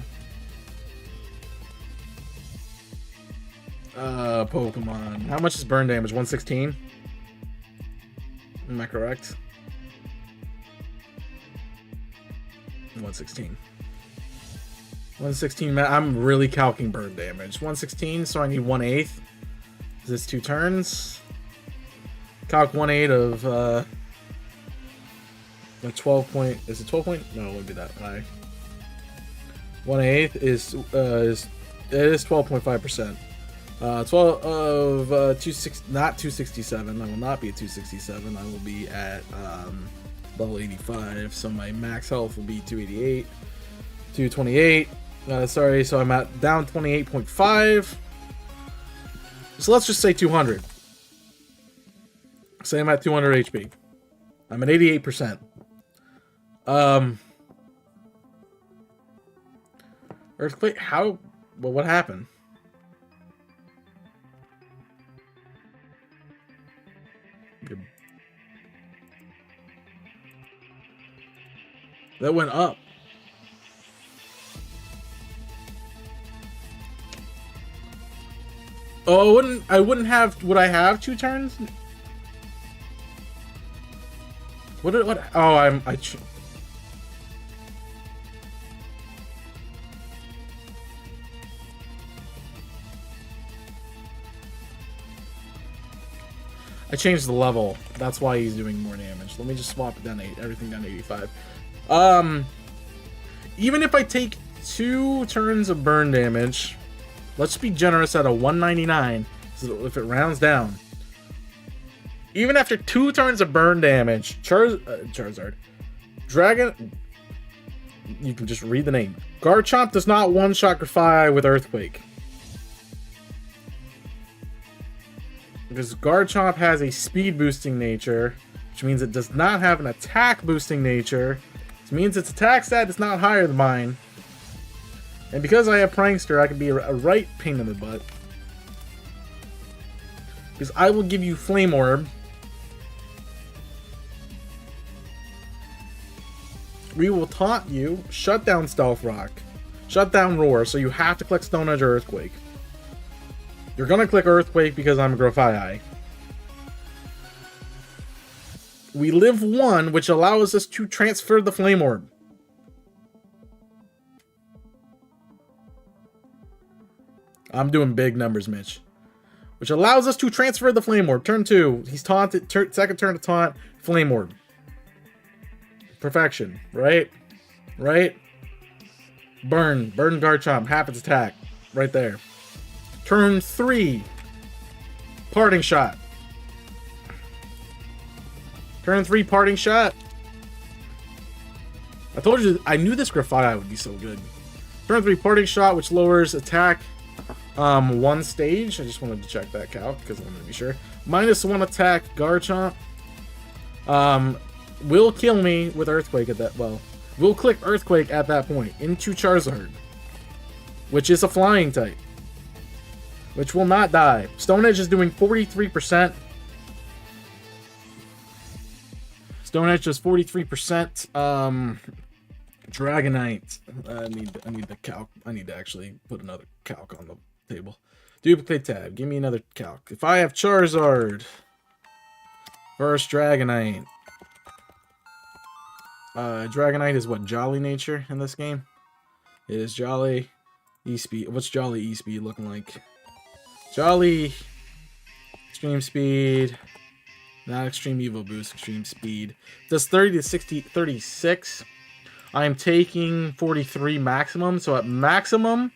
Pokemon. How much is burn damage? 116? Am I correct? 116. 116, I'm really calcing burn damage. 116, so I need 1/8. Is this 2 turns? Calc 1/8 of, like 12 point, is it 12 point? No, it wouldn't be that high. 1/8 is 12.5%. 12 of 260, not 267. I will not be at 267. I will be at level 85. So my max health will be 288, 228. Sorry, so I'm at down 28.5. So let's just say 200. Say I'm at 200 HP. I'm at 88%. Earthquake. How? Well, what happened? That went up. Oh, I wouldn't have, would I have 2 turns? What, oh, I changed the level. That's why he's doing more damage. Let me just swap it down to everything down to 85. Even if I take 2 turns of burn damage, let's be generous at a 199. So if it rounds down, even after 2 turns of burn damage, Charizard, Dragon, you can just read the name. Garchomp does not one-shot Grafai with Earthquake. Because Garchomp has a speed boosting nature, which means it does not have an attack boosting nature, which means its attack stat is not higher than mine. And because I have Prankster, I can be a right pain in the butt. Because I will give you Flame Orb. We will taunt you, shut down Stealth Rock, shut down Roar, so you have to click Stone Edge or Earthquake. You're gonna click Earthquake because I'm a Grafai. We live 1, which allows us to transfer the Flame Orb. I'm doing big numbers, Mitch. Which allows us to transfer the Flame Orb. Turn 2. He's taunted. Second turn to taunt. Flame Orb. Perfection. Right? Right? Burn. Burn Garchomp. Half its attack. Right there. Turn 3. Parting Shot. Turn 3 Parting Shot. I told you, I knew this Grafaiai would be so good. Turn 3 Parting Shot, which lowers attack 1 stage. I just wanted to check that calc because I wanted to be sure. -1 attack Garchomp. Will kill me with Earthquake at that. Well, will click Earthquake at that point into Charizard, which is a flying type, which will not die. Stone Edge is doing 43%. Stone Edge does 43%. Dragonite. I need the calc. I need to actually put another calc on the table. Duplicate tab. Give me another calc. If I have Charizard versus Dragonite. Dragonite is what? Jolly nature in this game? It is Jolly E-Speed. What's Jolly E-Speed looking like? Jolly Extreme Speed. Not Extreme Evo Boost. Extreme Speed. Does 30 to 60, 36. I'm taking 43 maximum. So at maximum,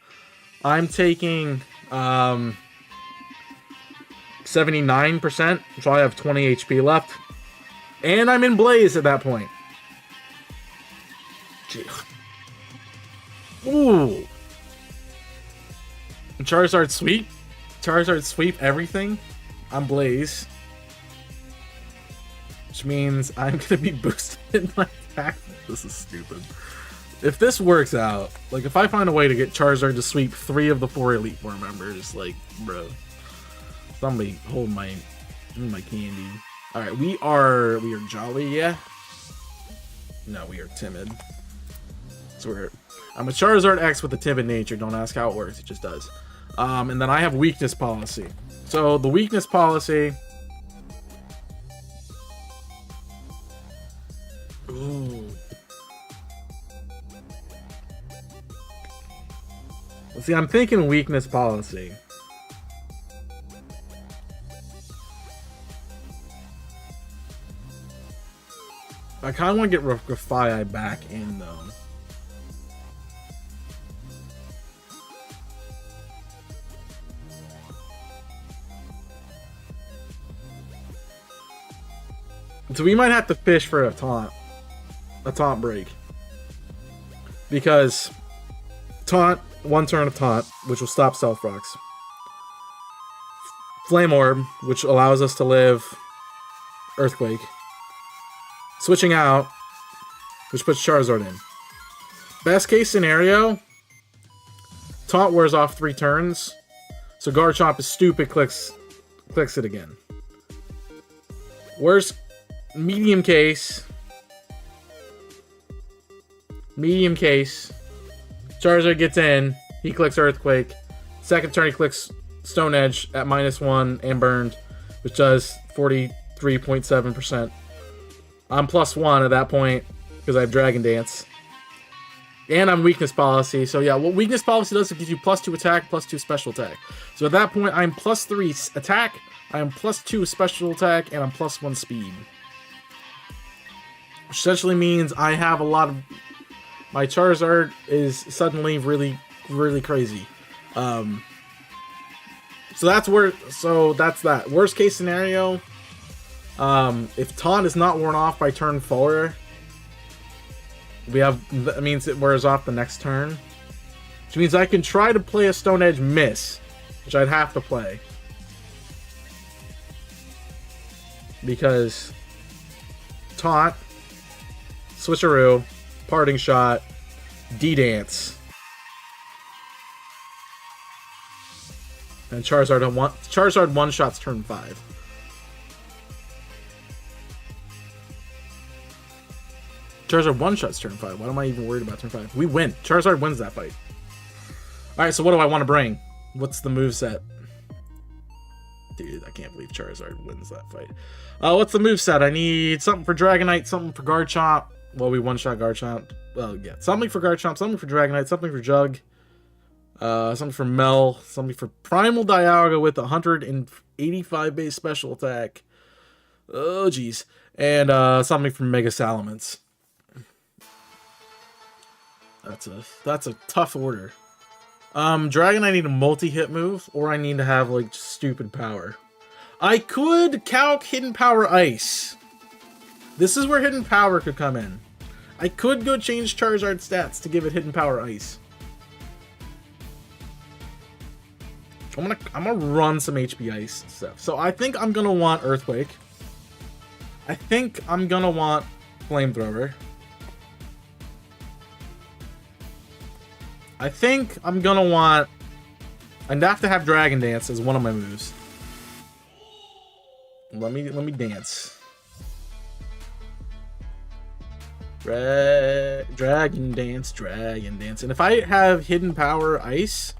I'm taking 79%. So I have 20 HP left. And I'm in Blaze at that point. Ooh. Charizard Sweep. Charizard Sweep everything. I'm Blaze. Which means I'm going to be boosted in my attack. This is stupid. If this works out, like if I find a way to get Charizard to sweep 3 of the 4 Elite Four members, like, bro. Somebody hold my candy. Alright, we are Jolly, yeah? No, we are Timid. So I'm a Charizard X with a timid nature. Don't ask how it works. It just does. And then I have weakness policy. So the weakness policy. Ooh. Let's see, I'm thinking weakness policy. I kind of want to get Grafaiai back in though. So we might have to fish for a taunt break. Because taunt, 1 turn of taunt, which will stop Stealth Rocks. Flame Orb, which allows us to live Earthquake. Switching out, which puts Charizard in. Best case scenario, taunt wears off 3 turns. So Garchomp is stupid, clicks it again. Worst medium case, Charizard gets in, he clicks Earthquake. Second turn he clicks Stone Edge at -1 and burned, which does 43.7%. I'm +1 at that point because I have Dragon Dance. And I'm weakness policy. So yeah, what weakness policy does is it gives you +2 attack, +2 special attack. So at that point I'm +3 attack, I'm +2 special attack, and I'm +1 speed. Which essentially means I have a lot of... My Charizard is suddenly really, really crazy. So that's that. Worst case scenario, if taunt is not worn off by turn 4, that means it wears off the next turn. Which means I can try to play a Stone Edge miss, which I'd have to play. Because taunt, switcheroo, parting shot, D-dance. And Charizard one-shots turn 5. Charizard one-shots turn 5. Why am I even worried about turn 5? We win. Charizard wins that fight. Alright, so what do I want to bring? What's the moveset? Dude, I can't believe Charizard wins that fight. What's the moveset? I need something for Dragonite, something for Garchomp. Well, we one-shot Garchomp. Well, yeah. Something for Garchomp, something for Dragonite, something for Jug. Something for Mel, something for Primal Dialga with 185 base special attack. Oh, jeez. And something for Mega Salamence. That's a tough order. Dragon, I need a multi-hit move, or I need to have, like, stupid power. I could calc Hidden Power Ice. This is where Hidden Power could come in. I could go change Charizard stats to give it Hidden Power Ice. I'm gonna run some HP Ice stuff. So I think I'm gonna want Earthquake. I think I'm gonna want Flamethrower. I think I'm gonna want... I'd have to have Dragon Dance as one of my moves. Let me dance. Dragon Dance. And if I have Hidden Power Ice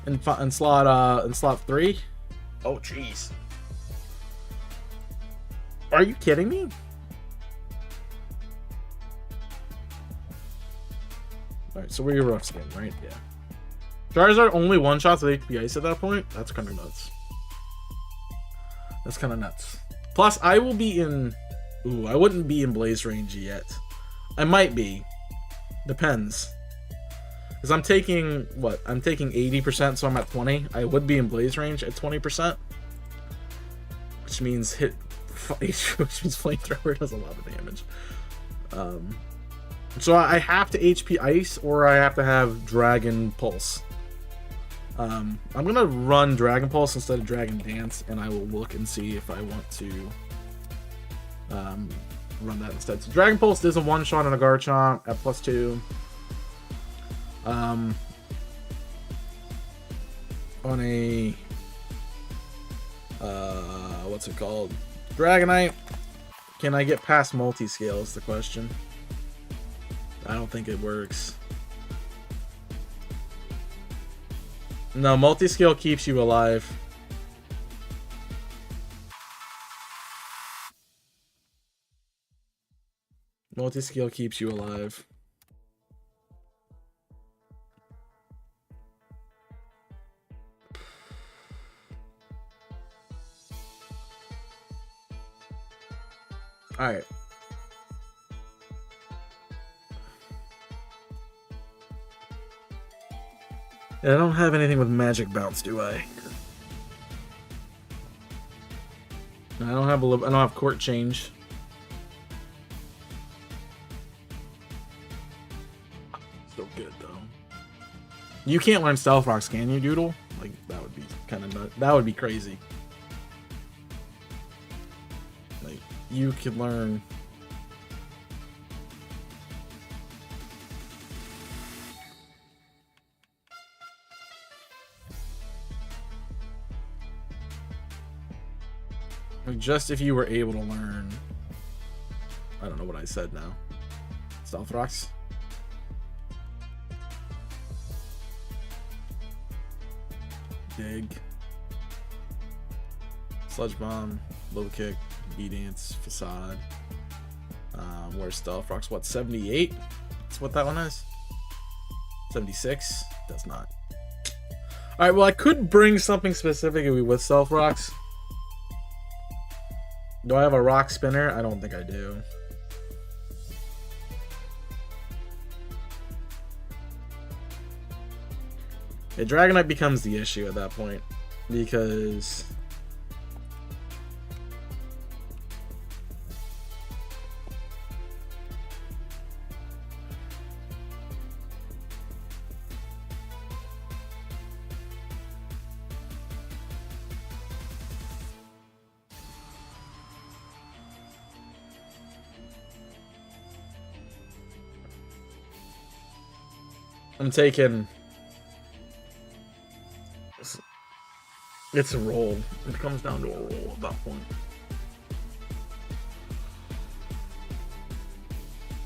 in slot 3, oh jeez. Are you kidding me? Alright, so we're rough skin, right? Yeah. Charizard only one shots with HP Ice at that point? That's kind of nuts. That's kind of nuts. Plus, I will be in... Ooh, I wouldn't be in Blaze range yet. I might be. Depends. Because I'm taking... What? I'm taking 80%, so I'm at 20. I would be in Blaze range at 20%. Which means which means Flamethrower does a lot of damage. So I have to HP Ice, or I have to have Dragon Pulse. I'm gonna run Dragon Pulse instead of Dragon Dance, and I will look and see if I want to run that instead. So Dragon Pulse is a one-shot on a Garchomp at +2. On a what's it called? Dragonite. Can I get past multi-scale is the question. I don't think it works. No, multi-scale keeps you alive. Multi-scale keeps you alive. Alright. I don't have anything with Magic Bounce, do I? I don't have Court Change. So good though. You can't learn Stealth Rocks, can you, Doodle? Like that would be kind of nut. That would be crazy. Like you could learn. Just if you were able to learn, I don't know what I said now. Stealth Rocks. Dig. Sludge Bomb, Low Kick, B-Dance, Facade. Where's Stealth Rocks? What, 78? That's what that one is? 76? Does not. Alright, well I could bring something specifically with Stealth Rocks. Do I have a Rock Spinner? I don't think I do. Yeah, Dragonite becomes the issue at that point. Because... I'm taking... It's a roll. It comes down to a roll at that point.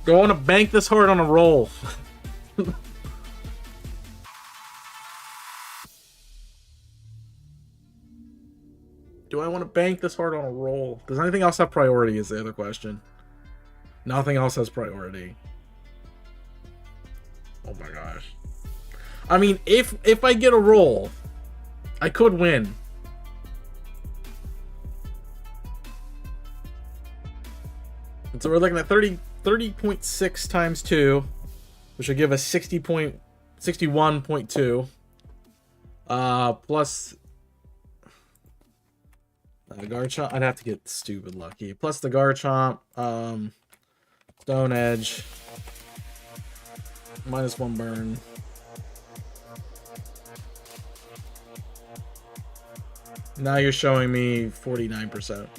Do I want to bank this hard on a roll? Do I want to bank this hard on a roll? Does anything else have priority is the other question. Nothing else has priority. Oh my gosh. I mean, if I get a roll, I could win. And so we're looking at 30.6 times 2, which will give us 61.2. Plus Garchomp. I'd have to get stupid lucky. Plus the Garchomp, Stone Edge, -1 burn. Now you're showing me 49%.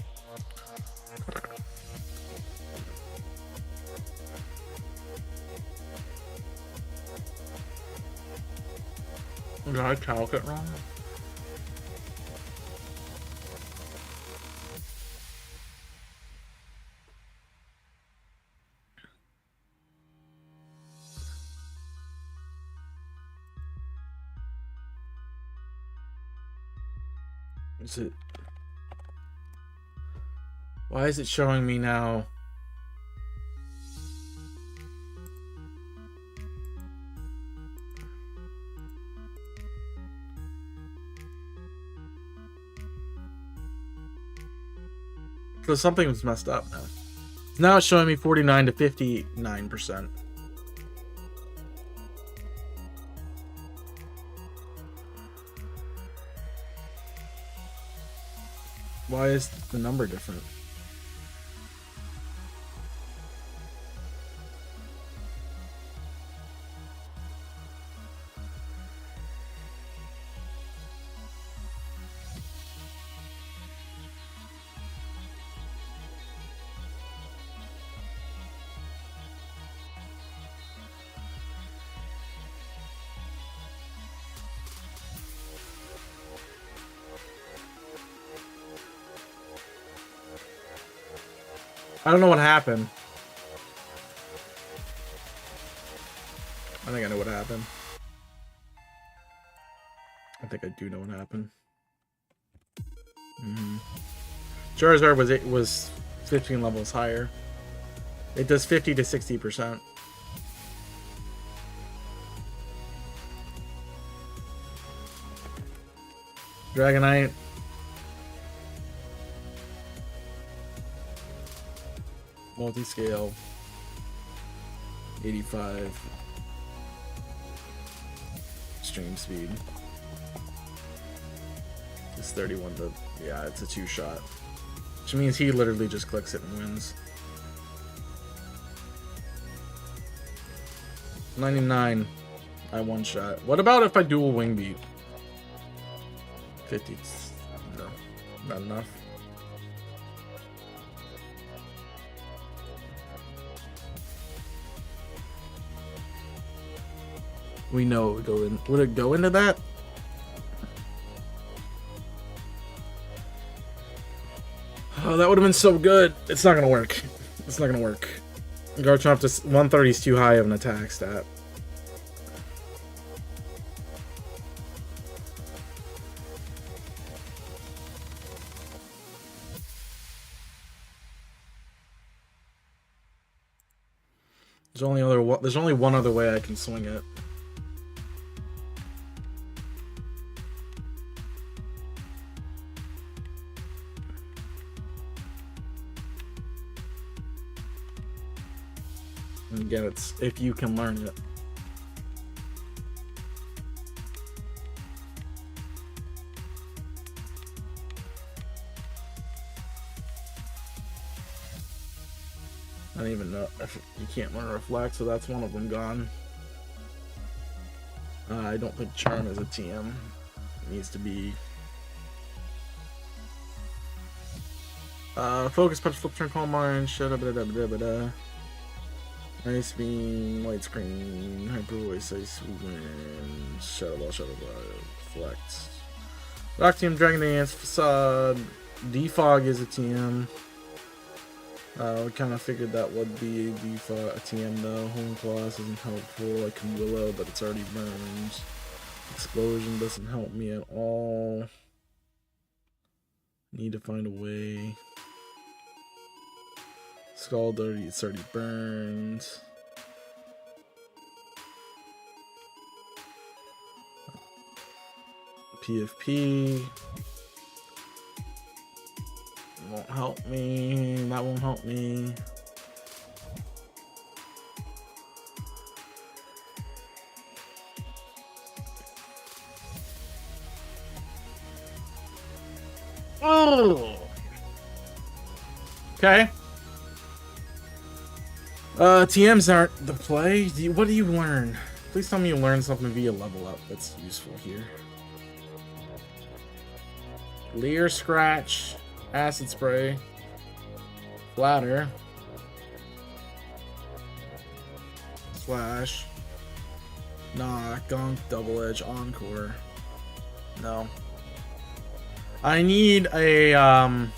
Did I calc it wrong? Is it? Why is it showing me now? So something was messed up now. Now it's showing me 49 to 59%. Why is the number different? I don't know what happened. I think I know what happened. I think I do know what happened. Charizard was 15 levels higher. It does 50 to 60%. Dragonite. Multi-scale. 85. Stream speed. It's 31 to... Yeah, it's a 2-shot. Which means he literally just clicks it and wins. 99. I 1-shot. What about if I dual wing beat? 50. No. Not enough. We know it would go in. Would it go into that? Oh, that would have been so good. It's not gonna work. It's not gonna work. Garchomp to 130 is too high of an attack stat. There's only one other way I can swing it. And again, it's if you can learn it. I don't even know if you can't learn Reflect, so that's one of them gone. I don't think Charm is a TM. It needs to be Focus, Punch, Flip, Turn, Calm Mind, shut up, Ice Beam, Light Screen, Hyper Voice, Ice Wind, Shadow Ball, Reflect. Rock Team, Dragon Dance, Facade, Defog is a TM. We kind of figured that would be a TM though. Home Class isn't helpful. I can Willow, but it's already burned. Explosion doesn't help me at all. Need to find a way. Scald already, it's already burned. PFP. Won't help me. That won't help me. Oh. Okay. TMs aren't the play. What do you learn? Please tell me you learn something via level up that's useful here. Leer Scratch, Acid Spray, Flatter, Slash, Knock, Gunk, Double Edge, Encore. No. I need a, I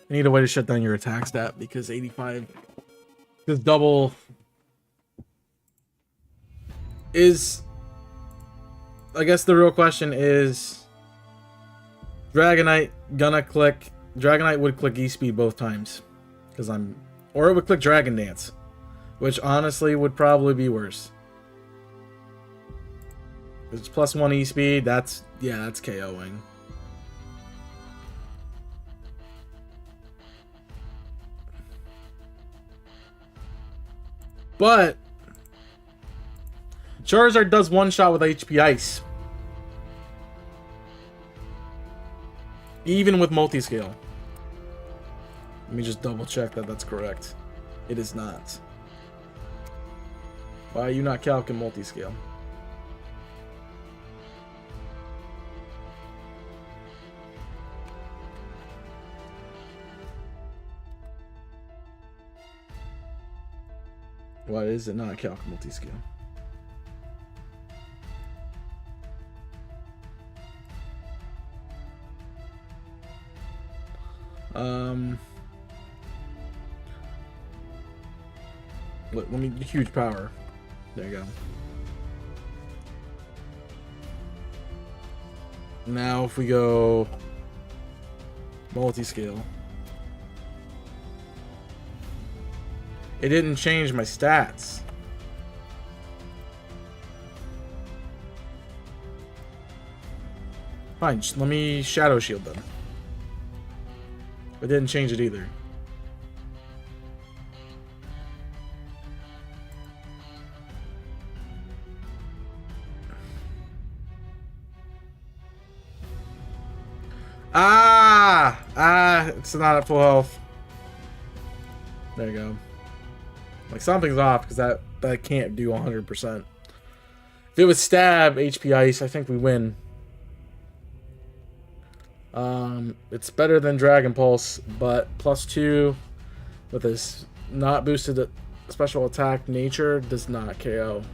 need a way to shut down your attack stat because 85 this double is, I guess the real question is, Dragonite gonna click, Dragonite would click E-Speed both times because or it would click Dragon Dance, which honestly would probably be worse. It's +1 E-Speed, that's KOing. But Charizard does one shot with HP Ice. Even with multi-scale. Let me just double check that that's correct. It is not. Why are you not calcing multi-scale? Why is it not calc multi-scale? Let me huge power. There you go. Now if we go multi-scale, it didn't change my stats. Fine, let me Shadow Shield them. It didn't change it either. It's not at full health. There you go. Like something's off because that can't do 100%. If it was stab HP Ice, I think we win. It's better than Dragon Pulse, but +2 with this not boosted special attack nature does not KO.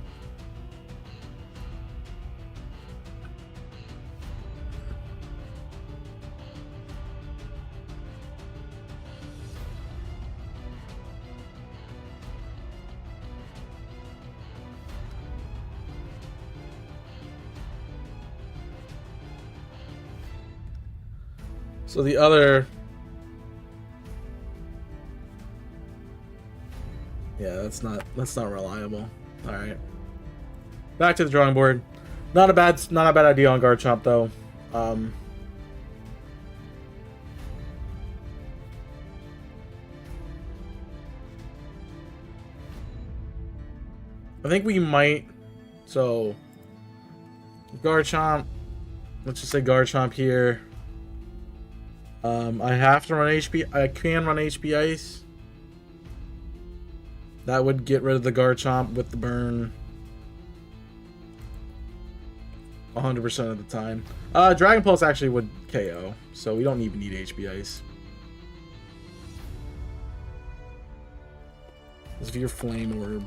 So the other, yeah, that's not reliable. All right, back to the drawing board. Not a bad idea on Garchomp though. I think we might. So Garchomp, let's just say Garchomp here. I have to run HP. I can run HP Ice. That would get rid of the Garchomp with the burn 100% of the time. Dragon Pulse actually would KO, so we don't even need HP Ice. If you're Flame Orb,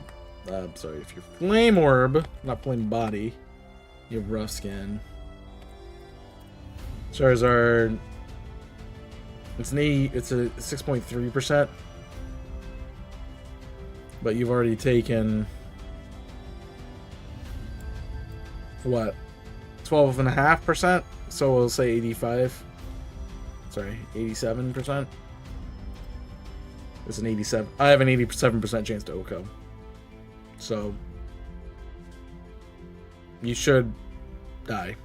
if you're Flame Orb, not Flame Body, you have Rough Skin. Charizard. It's it's a 6.3%. But you've already taken what? 12.5%? So we'll say 85. Sorry, 87%. It's an 87. I have an 87% chance to OCO. So you should die.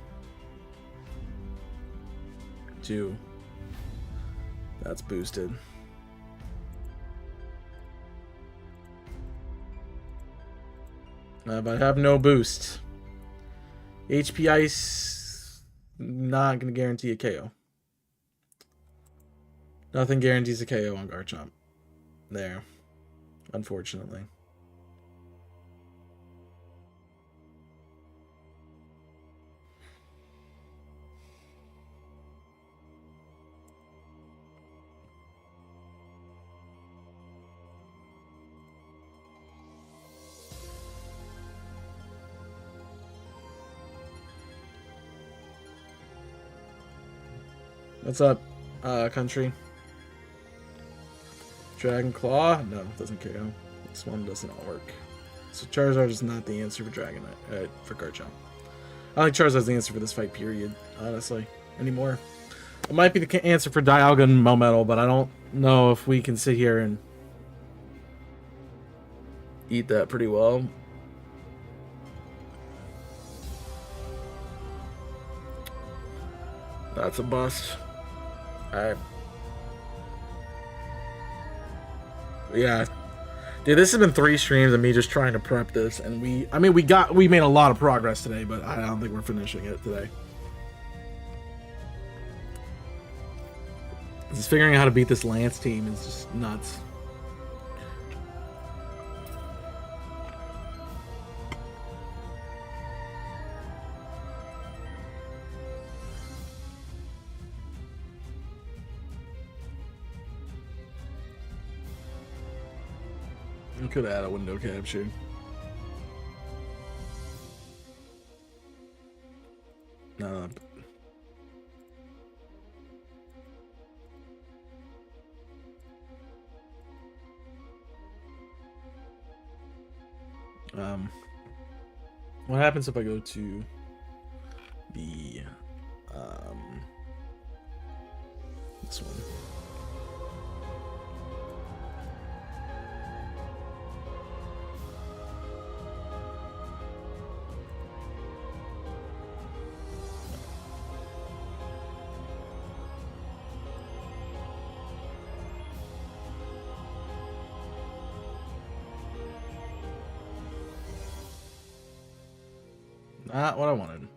2. That's boosted. But I have no boost. HP Ice, not going to guarantee a KO. Nothing guarantees a KO on Garchomp. There. Unfortunately. What's up, country? Dragon Claw? No, doesn't KO. This one does not work. So Charizard is not the answer for for Garchomp. I don't think Charizard's the answer for this fight, period, honestly, anymore. It might be the answer for Dialga and Melmetal, but I don't know if we can sit here and eat that pretty well. That's a bust. Alright. Yeah. Dude, this has been 3 streams of me just trying to prep this, and we made a lot of progress today, but I don't think we're finishing it today. Just figuring out how to beat this Lance team is just nuts. You could add a window capture. No. What happens if I go to the this one? Not what I wanted.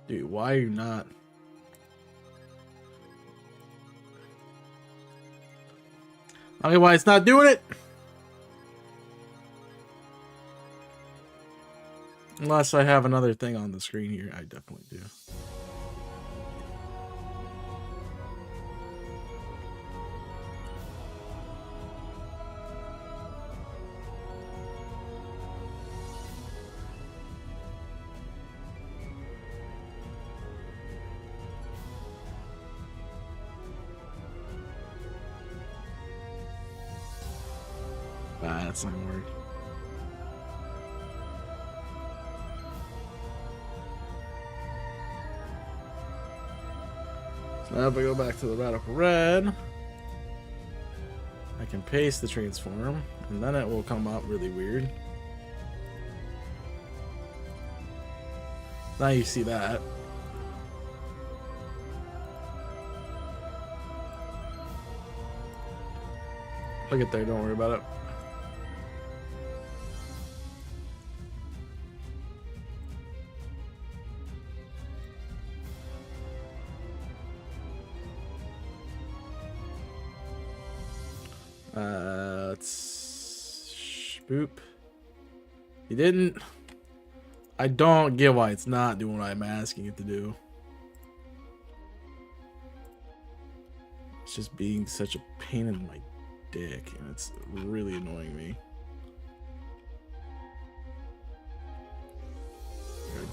Dude, why are you not? I mean, why it's not doing it? Unless I have another thing on the screen here. I definitely do. That's not gonna work. So now if I go back to the Radical Red, I can paste the transform, and then it will come out really weird. Now you see that. Look at there, don't worry about it. Let's boop. You didn't. I don't get why it's not doing what I'm asking it to do. It's just being such a pain in my dick, and it's really annoying me.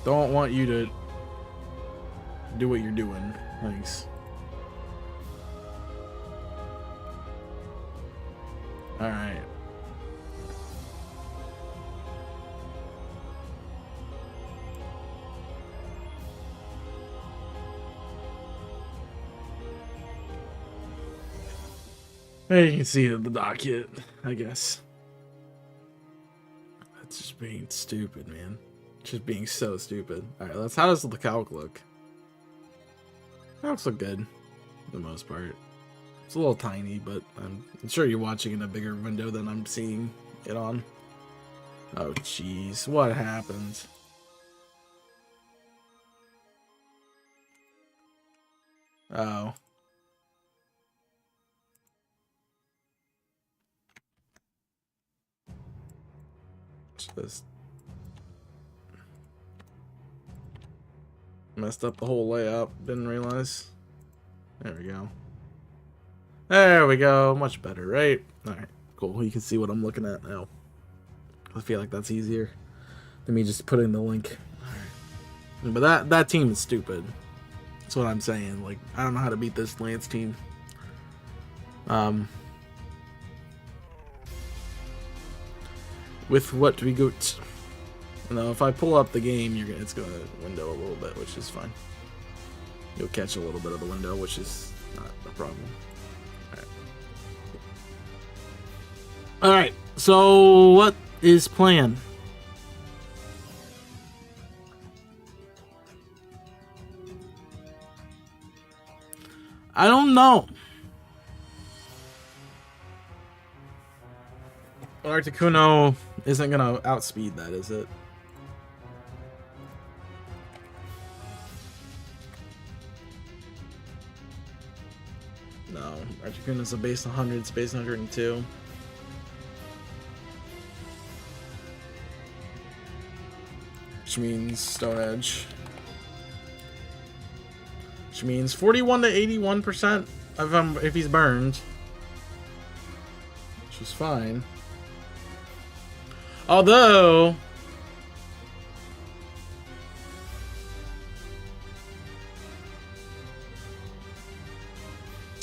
Don't want you to do what you're doing. Thanks. Alright. Hey, you can see the docket, I guess. That's just being stupid, man. Just being so stupid. Alright, how does the calc look? Calcs look good, for the most part. It's a little tiny, but I'm sure you're watching in a bigger window than I'm seeing it on. Oh, jeez. What happened? Oh. Just messed up the whole layout. Didn't realize. There we go. There we go. Much better, right? Alright, cool. You can see what I'm looking at now. I feel like that's easier than me just putting the link. Alright. But that team is stupid. That's what I'm saying. Like, I don't know how to beat this Lance team. With what we got. Now, if I pull up the game, it's gonna window a little bit, which is fine. You'll catch a little bit of the window, which is not a problem. Alright, so what is plan? I don't know. Articuno isn't gonna outspeed that, is it? No, Articuno's a base 100, it's base 102. Which means Stone Edge. Which means 41 to 81% if he's burned. Which is fine. Although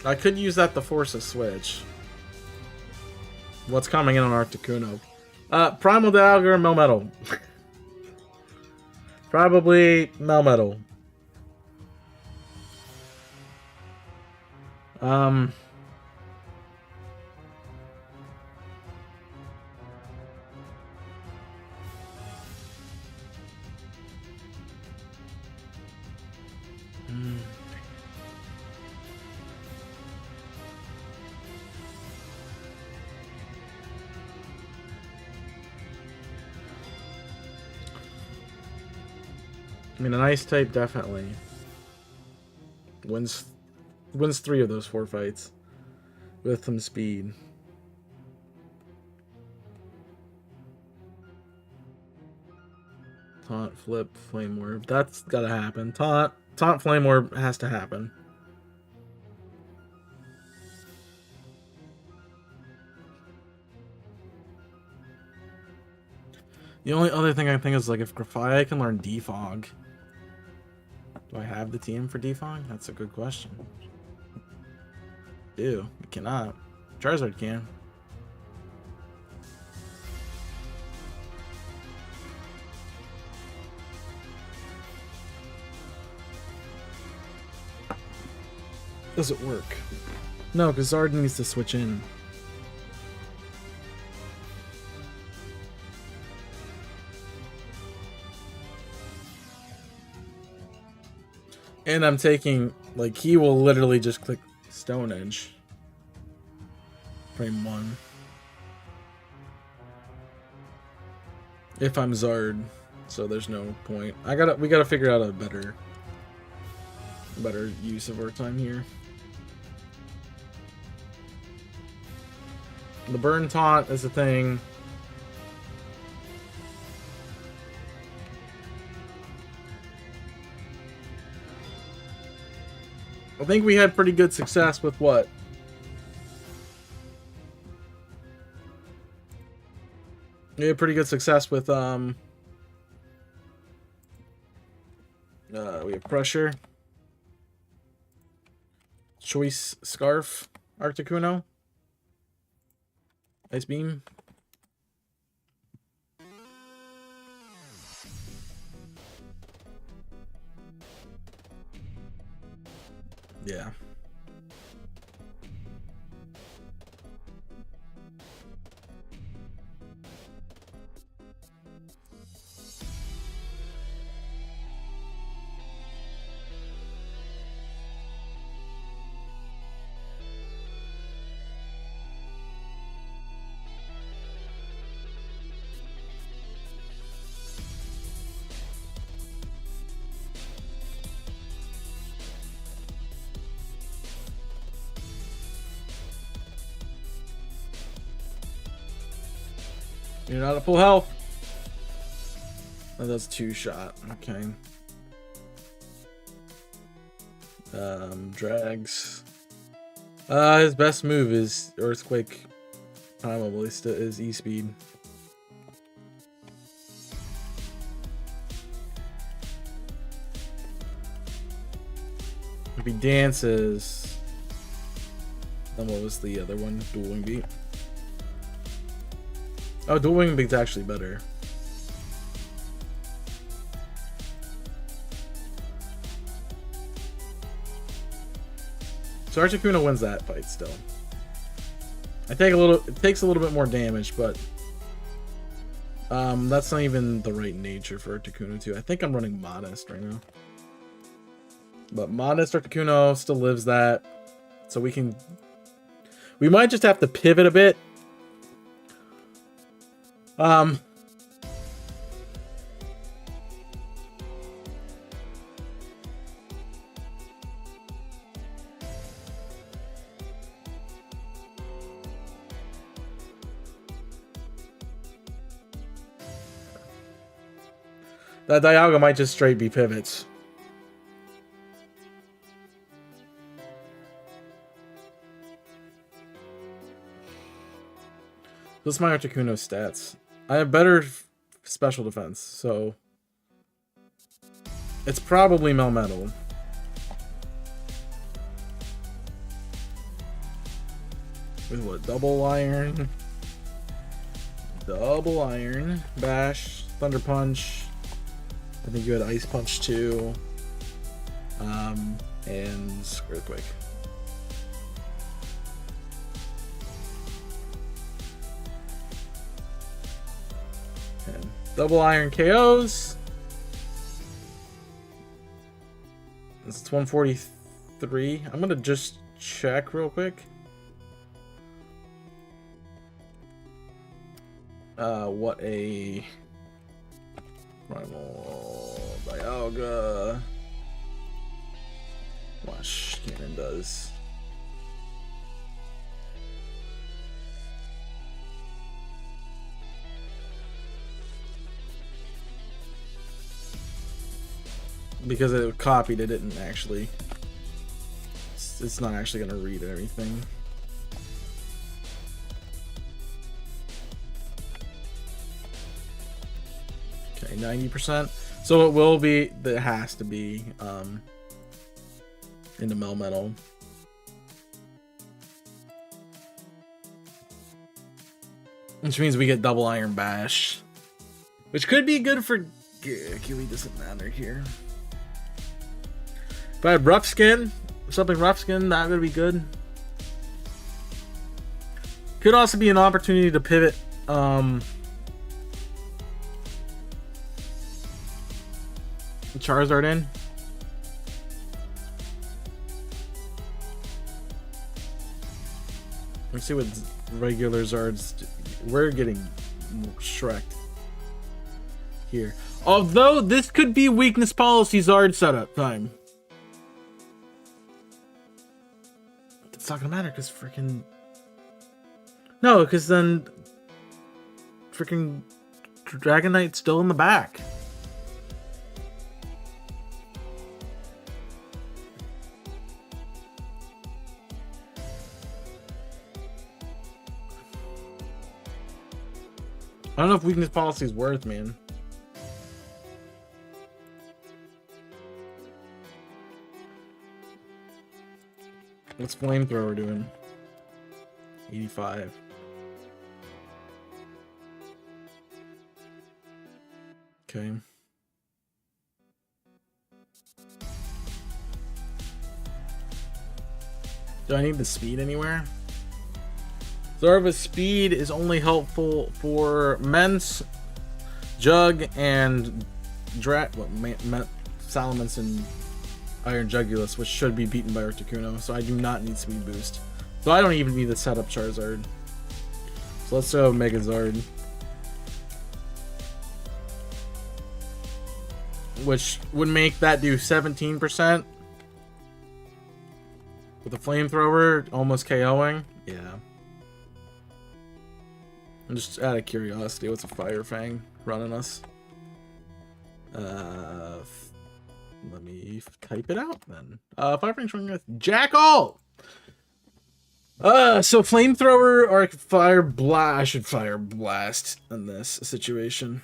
I could use that to force a switch. What's coming in on Articuno? Primal Dagger, Melmetal. Probably Melmetal. I mean, an ice type definitely wins 3 of those 4 fights with some speed. Taunt, flip, flame orb. That's gotta happen. Taunt, flame orb has to happen. The only other thing I think is, like, if Grafia can learn Defog. Do I have the team for Defog? That's a good question. Ew, we cannot. Charizard can. Does it work? No, because Zard needs to switch in. And I'm taking, like, he will literally just click Stone Edge. Frame 1. If I'm Zard, so there's no point. We gotta figure out a better use of our time here. The burn taunt is a thing. I think we had pretty good success with what? We had pretty good success with we have pressure. Choice scarf. Articuno. Ice beam. Yeah. You're not at full health. Oh, that's 2-shot. Okay. Drags. His best move is Earthquake. Probably still is E-Speed. If he dances, then what was the other one? Dual Wing Beat. Oh, Dual Wing Beat's actually better. So Articuno wins that fight still. It takes a little bit more damage, but that's not even the right nature for Articuno 2. I think I'm running Modest right now. But Modest Articuno still lives that. So we might just have to pivot a bit. That Dialga might just straight be pivots. This is my Articuno stats. I have better special defense, so it's probably Melmetal. With what? Double Iron, Bash, Thunder Punch. I think you had Ice Punch too, and Earthquake. And double Iron KOs. It's 143. I'm gonna just check real quick. What a Primal Dialga Flash Cannon does. Because it copied, it didn't actually. It's not actually gonna read everything. Okay, 90%. So it will be. It has to be into Melmetal. Which means we get double Iron Bash, which could be good for. Kiwi doesn't matter here. If I had Rough Skin, something Rough Skin, that would be good. Could also be an opportunity to pivot. Charizard in. Let's see what regular Zards do. We're getting Shrek'd here. Although this could be weakness policy Zard setup time. It's not gonna matter because freaking. No, because then freaking Dragonite's still in the back. I don't know if weakness policy is worth, man. What's flamethrower doing? 85. Okay. Do I need the speed anywhere? Zarva's speed is only helpful for Mence, Jug, and Salamence and Iron Jugulus, which should be beaten by Articuno, so I do not need speed boost. So I don't even need to set up Charizard. So let's go Megazard. Which would make that do 17%. With a flamethrower almost KOing. Yeah. And just out of curiosity, what's a Fire Fang running us? Let me type it out then. Fire Fang's running us Jackal! So flamethrower or fire blast. I should fire blast in this situation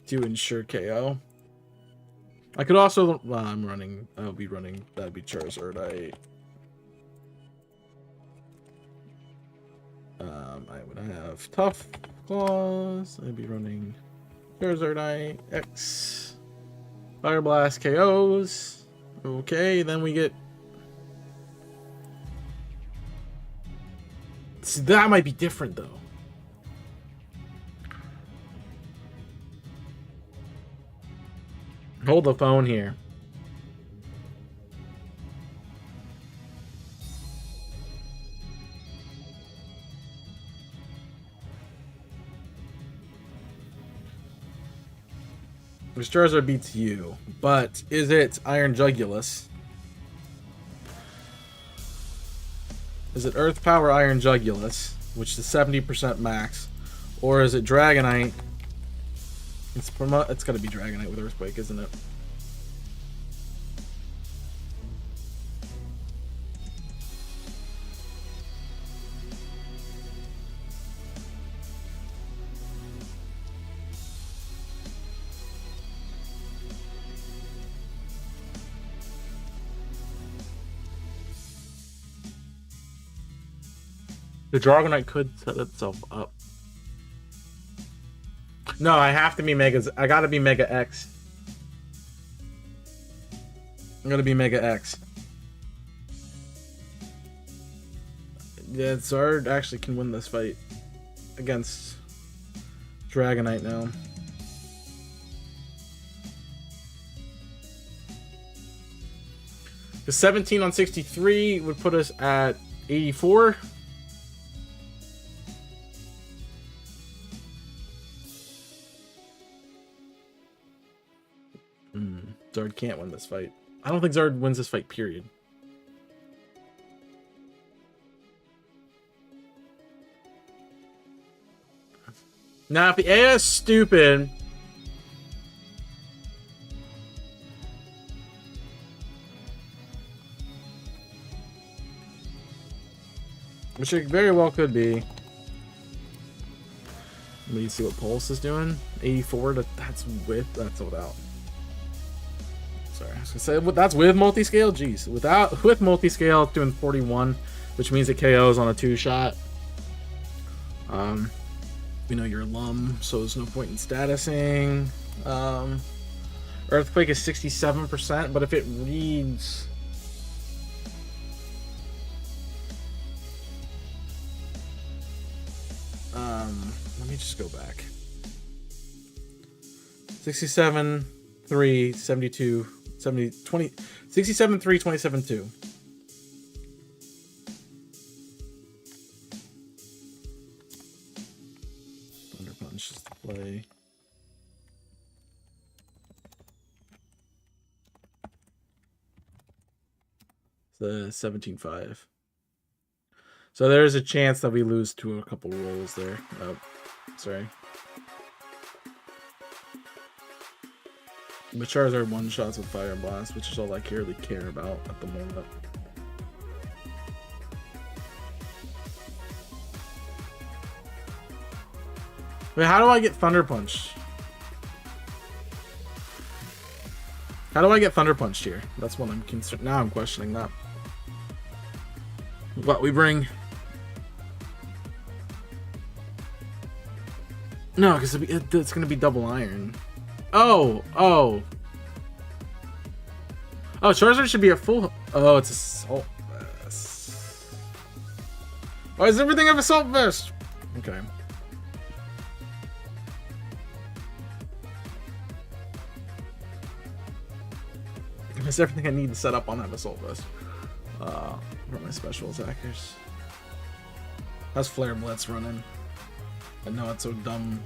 to ensure KO. I could also. I'm running. I'll be running. That'd be Charizard. I would have Tough Claws. I'd be running Charizard X. Fire Blast KOs. Okay, then we get. See, that might be different though. Hold the phone here. This Charizard beats you, but is it Iron Jugulus? Is it Earth Power Iron Jugulus, which is 70% max, or is it Dragonite? It's gotta be Dragonite with Earthquake, isn't it? The Dragonite could set itself up. No, I have to be Megas. I gotta be Mega X. I'm gonna be Mega X. Yeah, Zard actually can win this fight against Dragonite now. The 17 on 63 would put us at 84. Zard can't win this fight. I don't think Zard wins this fight, period. Now, if the AI is stupid... which it very well could be. Let me see what Pulse is doing. 84, that's without. Sorry, I was gonna say that's with multi-scale. Jeez, with multi-scale, it's doing 41, which means it KOs on a 2-shot. We know you're a Lum, so there's no point in statusing. Earthquake is 67%, but if it reads, let me just go back. 67, 3, 72. 70, 20, 67, 3, 27, 2. Thunder Punch is the play. The 17-5. So there's a chance that we lose to a couple rolls there. Oh, sorry. But Charizard one-shots with Fire Blast, which is all I really care about at the moment. Wait, how do I get Thunder Punch? How do I get Thunder Punched here? That's what I'm concerned. Now I'm questioning that. What we bring? No, because it's going to be double iron. Oh. Charizard should be a full... Oh, it's Assault Vest. Why does everything have Assault Vest? Okay. That's everything I need to set up on that Assault Vest. For my special attackers. How's Flare Blitz running? I know it's a dumb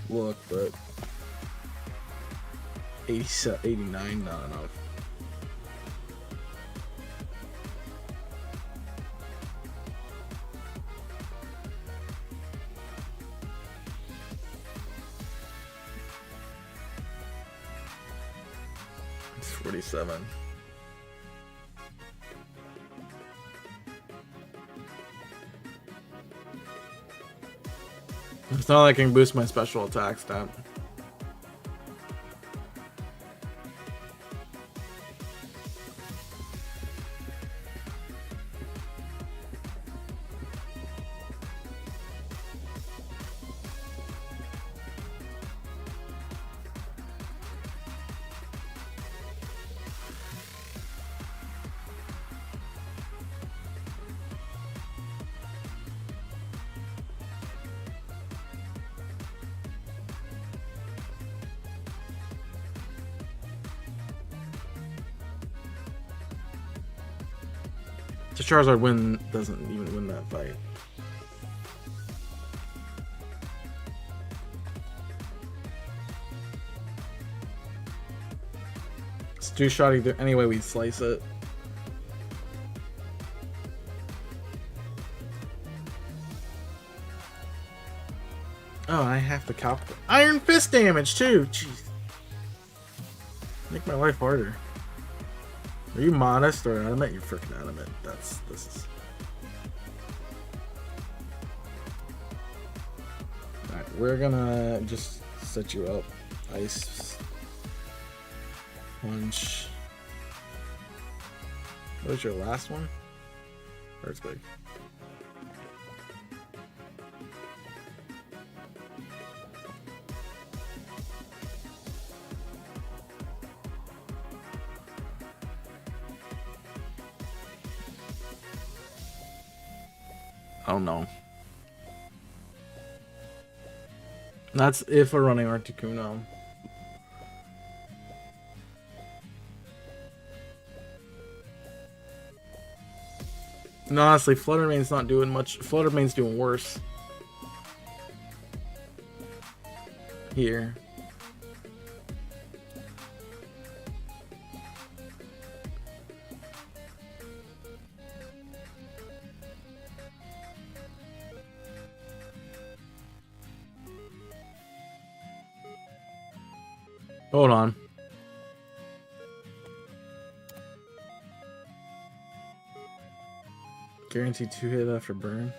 look, but 89, not enough. It's 47. It's not like I can boost my special attack stat. So Charizard doesn't even win that fight. It's two-shot either any way we slice it. Oh, I have to calculate Iron Fist damage too. Jeez, make my life harder. Are you modest or adamant? You're freaking adamant. This is. Alright, we're gonna just set you up. Ice. Punch. What was your last one? Hurts big. Oh no. That's if we're running Articuno. And honestly, Flutter Mane's not doing much. Flutter Mane's doing worse. Here. Hold on. Guaranteed 2-hit after burn.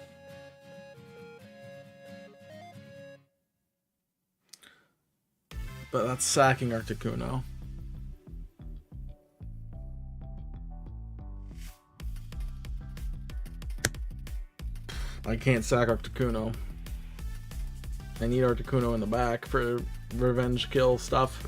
But that's sacking Articuno. I can't sack Articuno. I need Articuno in the back for revenge kill stuff.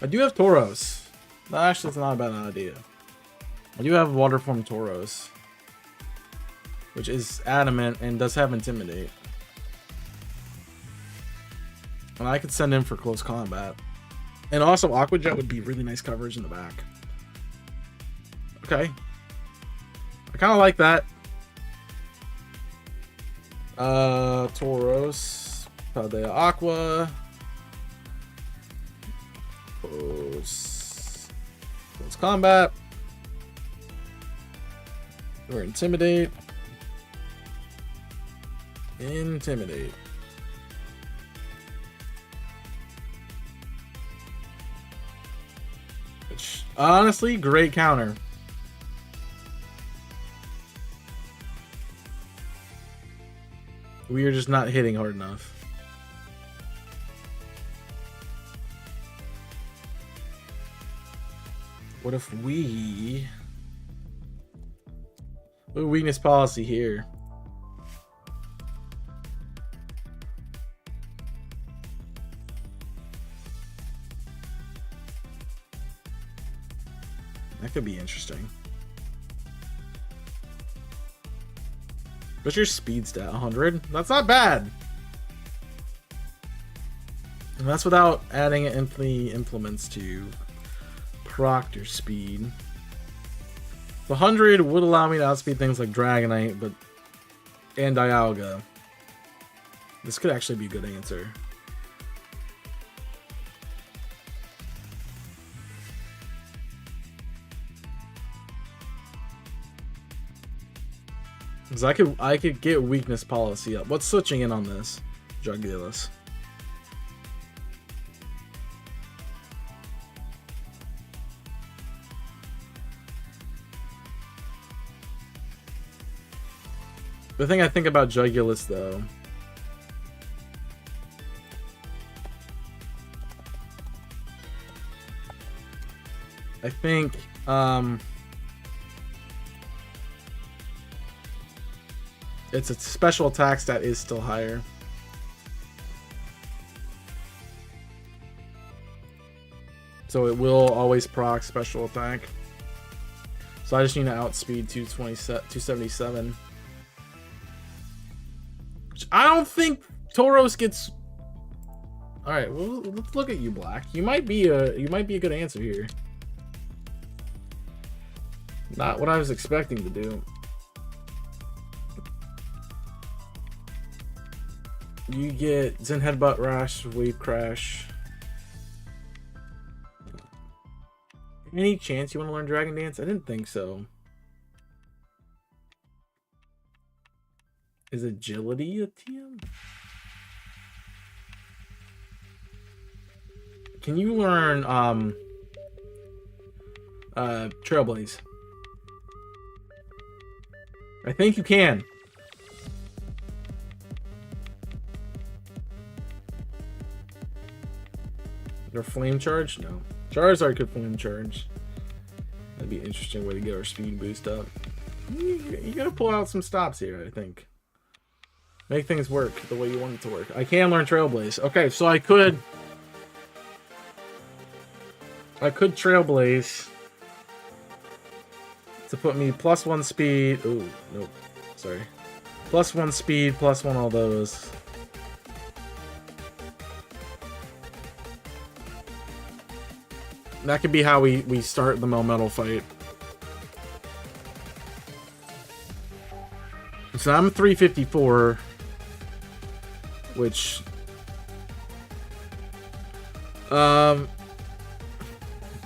I do have Tauros. Actually, it's not a bad idea. I do have Water Form Tauros, which is adamant and does have Intimidate. And I could send him for close combat. And also, Aqua Jet would be really nice coverage in the back. Okay. I kind of like that. Tauros. Paldea Aqua. Close combat. Or Intimidate. Intimidate. Which, honestly, great counter. We are just not hitting hard enough. What if we... Ooh, weakness policy here. That could be interesting. What's your speed stat? 100? That's not bad. And that's without adding any implements to Proctor speed. The 100 would allow me to outspeed things like Dragonite, but and Dialga. This could actually be a good answer. Because I could get weakness policy up. What's switching in on this? Jugulus. The thing I think about Jugulus though, I think its a special attack stat is still higher. So it will always proc special attack. So I just need to outspeed 277. Which I don't think Tauros gets. Alright, well, let's look at you, Black. You might be a good answer here. Not what I was expecting to do. You get Zen Headbutt, Rash, Wave Crash. Any chance you want to learn Dragon Dance? I didn't think so. Is Agility a TM? Can you learn Trailblaze? I think you can. Or Flame Charge? No. Charizard could Flame Charge. That'd be an interesting way to get our speed boost up. You gotta pull out some stops here, I think. Make things work the way you want it to work. I can learn Trailblaze. Okay, so I could Trailblaze to put me +1 speed. Ooh, nope. Sorry. +1 speed, +1 all those. That could be how we start the Melmetal fight. So I'm 354, which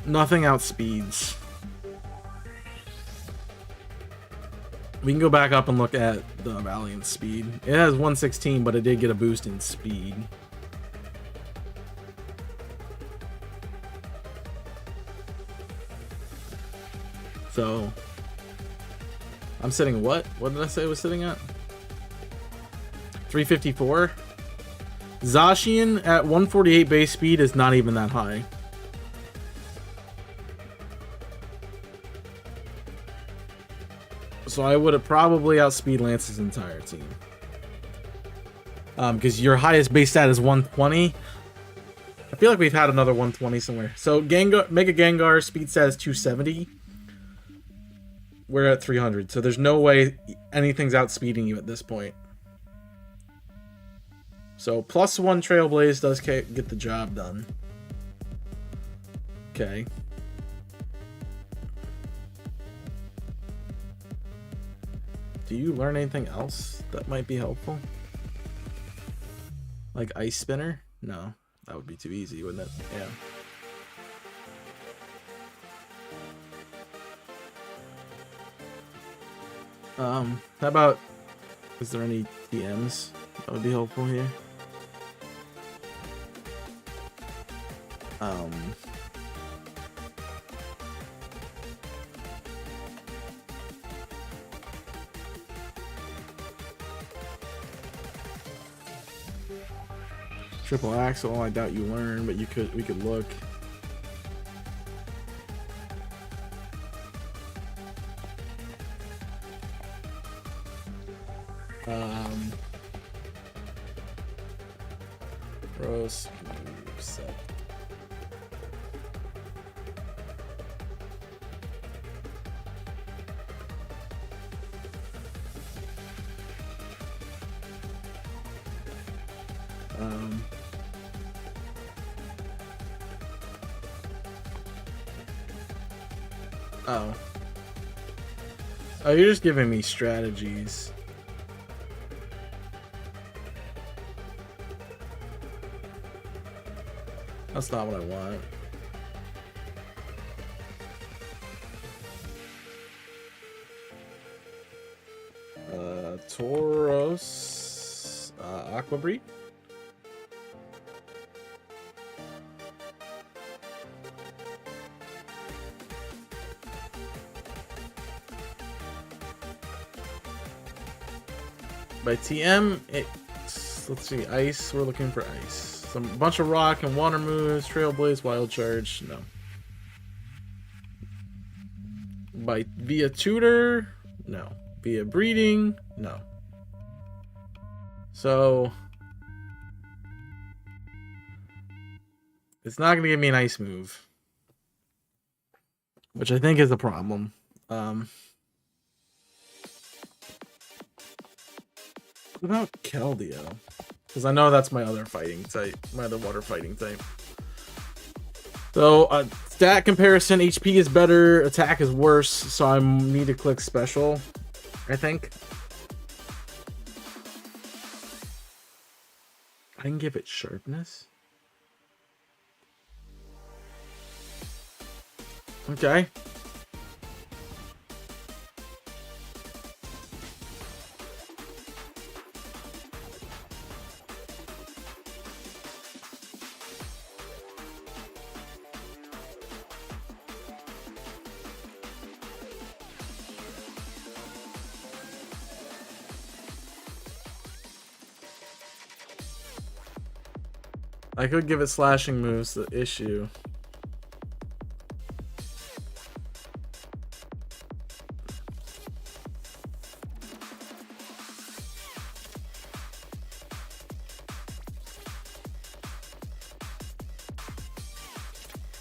nothing outspeeds. We can go back up and look at the Valiant speed. It has 116, but it did get a boost in speed. So, I'm sitting what? What did I say I was sitting at? 354? Zacian at 148 base speed is not even that high. So I would have probably outspeed Lance's entire team. Because your highest base stat is 120. I feel like we've had another 120 somewhere. So Gengar, Mega Gengar speed stat is 270. We're at 300, so there's no way anything's outspeeding you at this point. So +1 Trailblaze does get the job done. Okay. Do you learn anything else that might be helpful? Like Ice Spinner? No, that would be too easy, wouldn't it? Yeah. How about, is there any TMs that would be helpful here? Triple axle, I doubt you learn, but we could look. Roast set. Oh, you're just giving me strategies. That's not what I want. Tauros, Aqua Breed. By TM, let's see, ice. We're looking for ice. Some bunch of rock and water moves. Trailblaze, Wild Charge. No. By via tutor, no. Via breeding, no. So it's not gonna give me an ice move, which I think is the problem. What about Keldeo? Because I know that's my other fighting type, my other water fighting type. So stat comparison, HP is better, attack is worse, so I need to click special, I think. I can give it sharpness. Okay. I could give it slashing moves, the issue.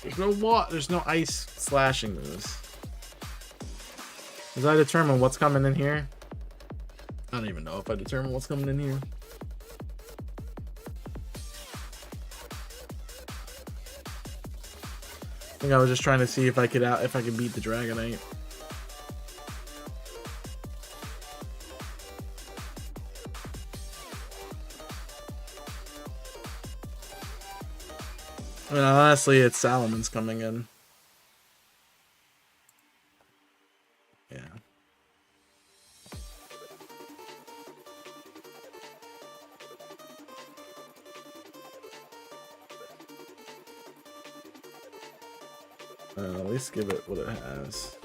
There's no ice slashing moves. Does I determine what's coming in here? I don't even know if I determine what's coming in here. I think I was just trying to see if I could beat the Dragonite. I mean, honestly, it's Salamon's coming in. Yeah. At least give it what it has.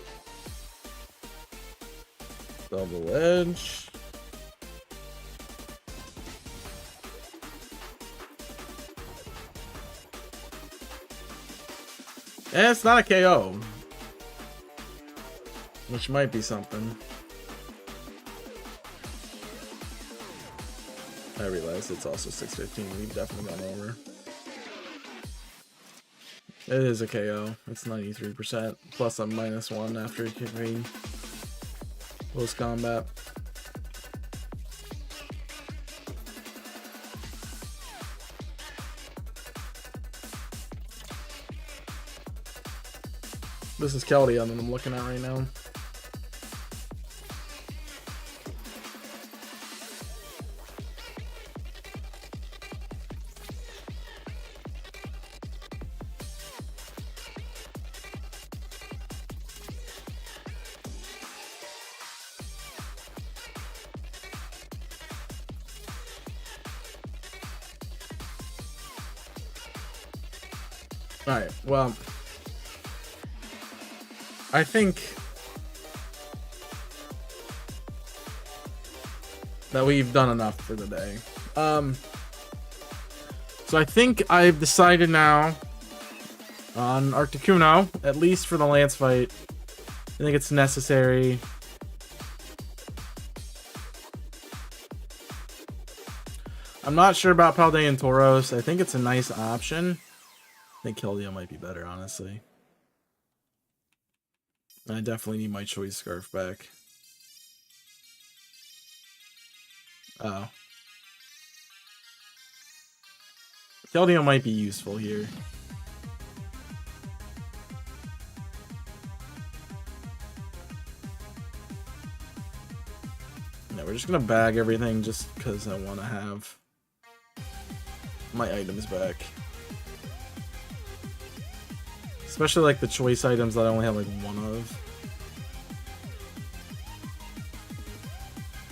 Double edge. And it's not a KO, which might be something. I realize it's also 615. We've definitely gone over. It is a KO. It's 93%. Plus a -1 after hitting close combat. This is Keldeo that I'm looking at right now. Alright, well, I think that we've done enough for the day. So I think I've decided now on Articuno, at least for the Lance fight. I think it's necessary. I'm not sure about Paldean Tauros. I think it's a nice option. I think Keldeo might be better, honestly. I definitely need my choice scarf back. Oh. Keldeo might be useful here. No, we're just gonna bag everything just because I want to have my items back. Especially like the choice items that I only have like one of.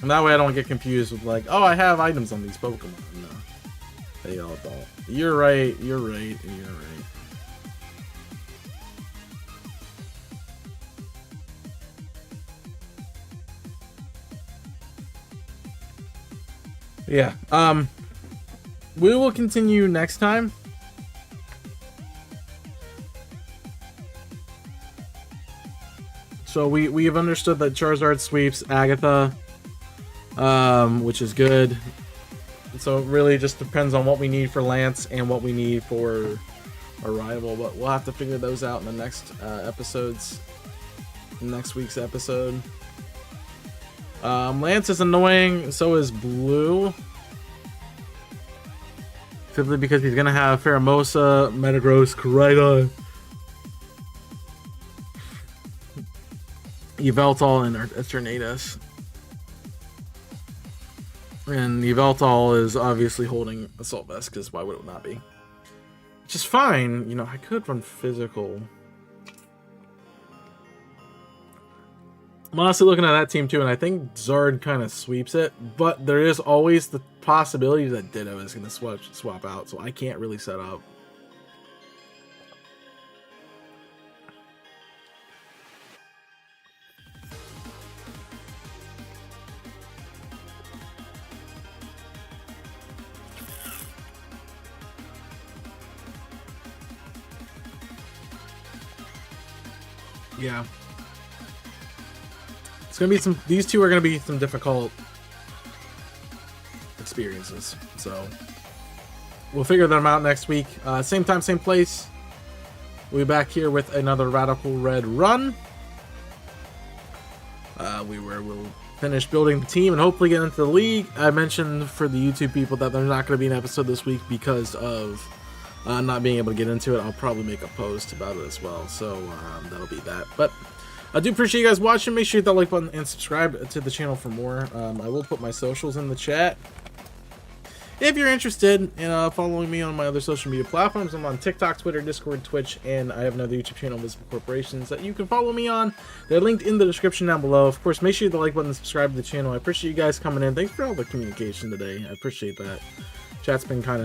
And that way I don't get confused with like, oh, I have items on these Pokemon. No. They all don't. You're right, you're right, you're right. Yeah, we will continue next time. So we've understood that Charizard sweeps Agatha, which is good. So it really just depends on what we need for Lance and what we need for Arrival, but we'll have to figure those out in the next episodes. Next week's episode. Lance is annoying, so is Blue. Simply because he's gonna have Pheromosa, Metagross, Koraidon, Yveltal, and Eternatus. And Yveltal is obviously holding Assault Vest, because why would it not be? Which is fine. You know, I could run Physical. I'm honestly looking at that team too, and I think Zard kind of sweeps it, but there is always the possibility that Ditto is going to swap out, so I can't really set up. Yeah. It's gonna be some. These two are gonna be some difficult experiences. So we'll figure them out next week. Same time, same place. We'll be back here with another Radical Red run. We'll finish building the team and hopefully get into the league. I mentioned for the YouTube people that there's not going to be an episode this week because of not being able to get into it. I'll probably make a post about it as well. So that'll be that. But I do appreciate you guys watching. Make sure you hit that like button and subscribe to the channel for more. I will put my socials in the chat. If you're interested in following me on my other social media platforms, I'm on TikTok, Twitter, Discord, Twitch, and I have another YouTube channel, Visible Corporations, that you can follow me on. They're linked in the description down below. Of course, make sure you hit the like button and subscribe to the channel. I appreciate you guys coming in. Thanks for all the communication today. I appreciate that. Chat's been kind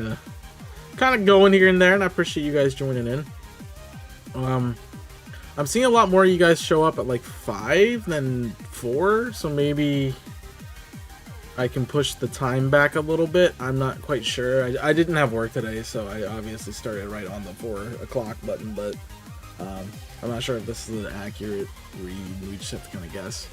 of going here and there, and I appreciate you guys joining in. I'm seeing a lot more of you guys show up at like 5 than 4, so maybe I can push the time back a little bit. I'm not quite sure. I didn't have work today, so I obviously started right on the 4 o'clock button, but I'm not sure if this is an accurate read. We just have to kind of guess.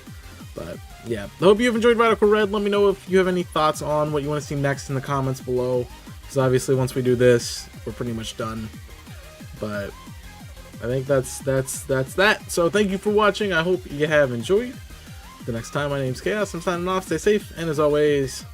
But yeah, I hope you've enjoyed Radical Red. Let me know if you have any thoughts on what you want to see next in the comments below, because obviously once we do this, we're pretty much done. But I think that's that. So thank you for watching. I hope you have enjoyed. The next time, my name's Chaos. I'm signing off. Stay safe, and as always,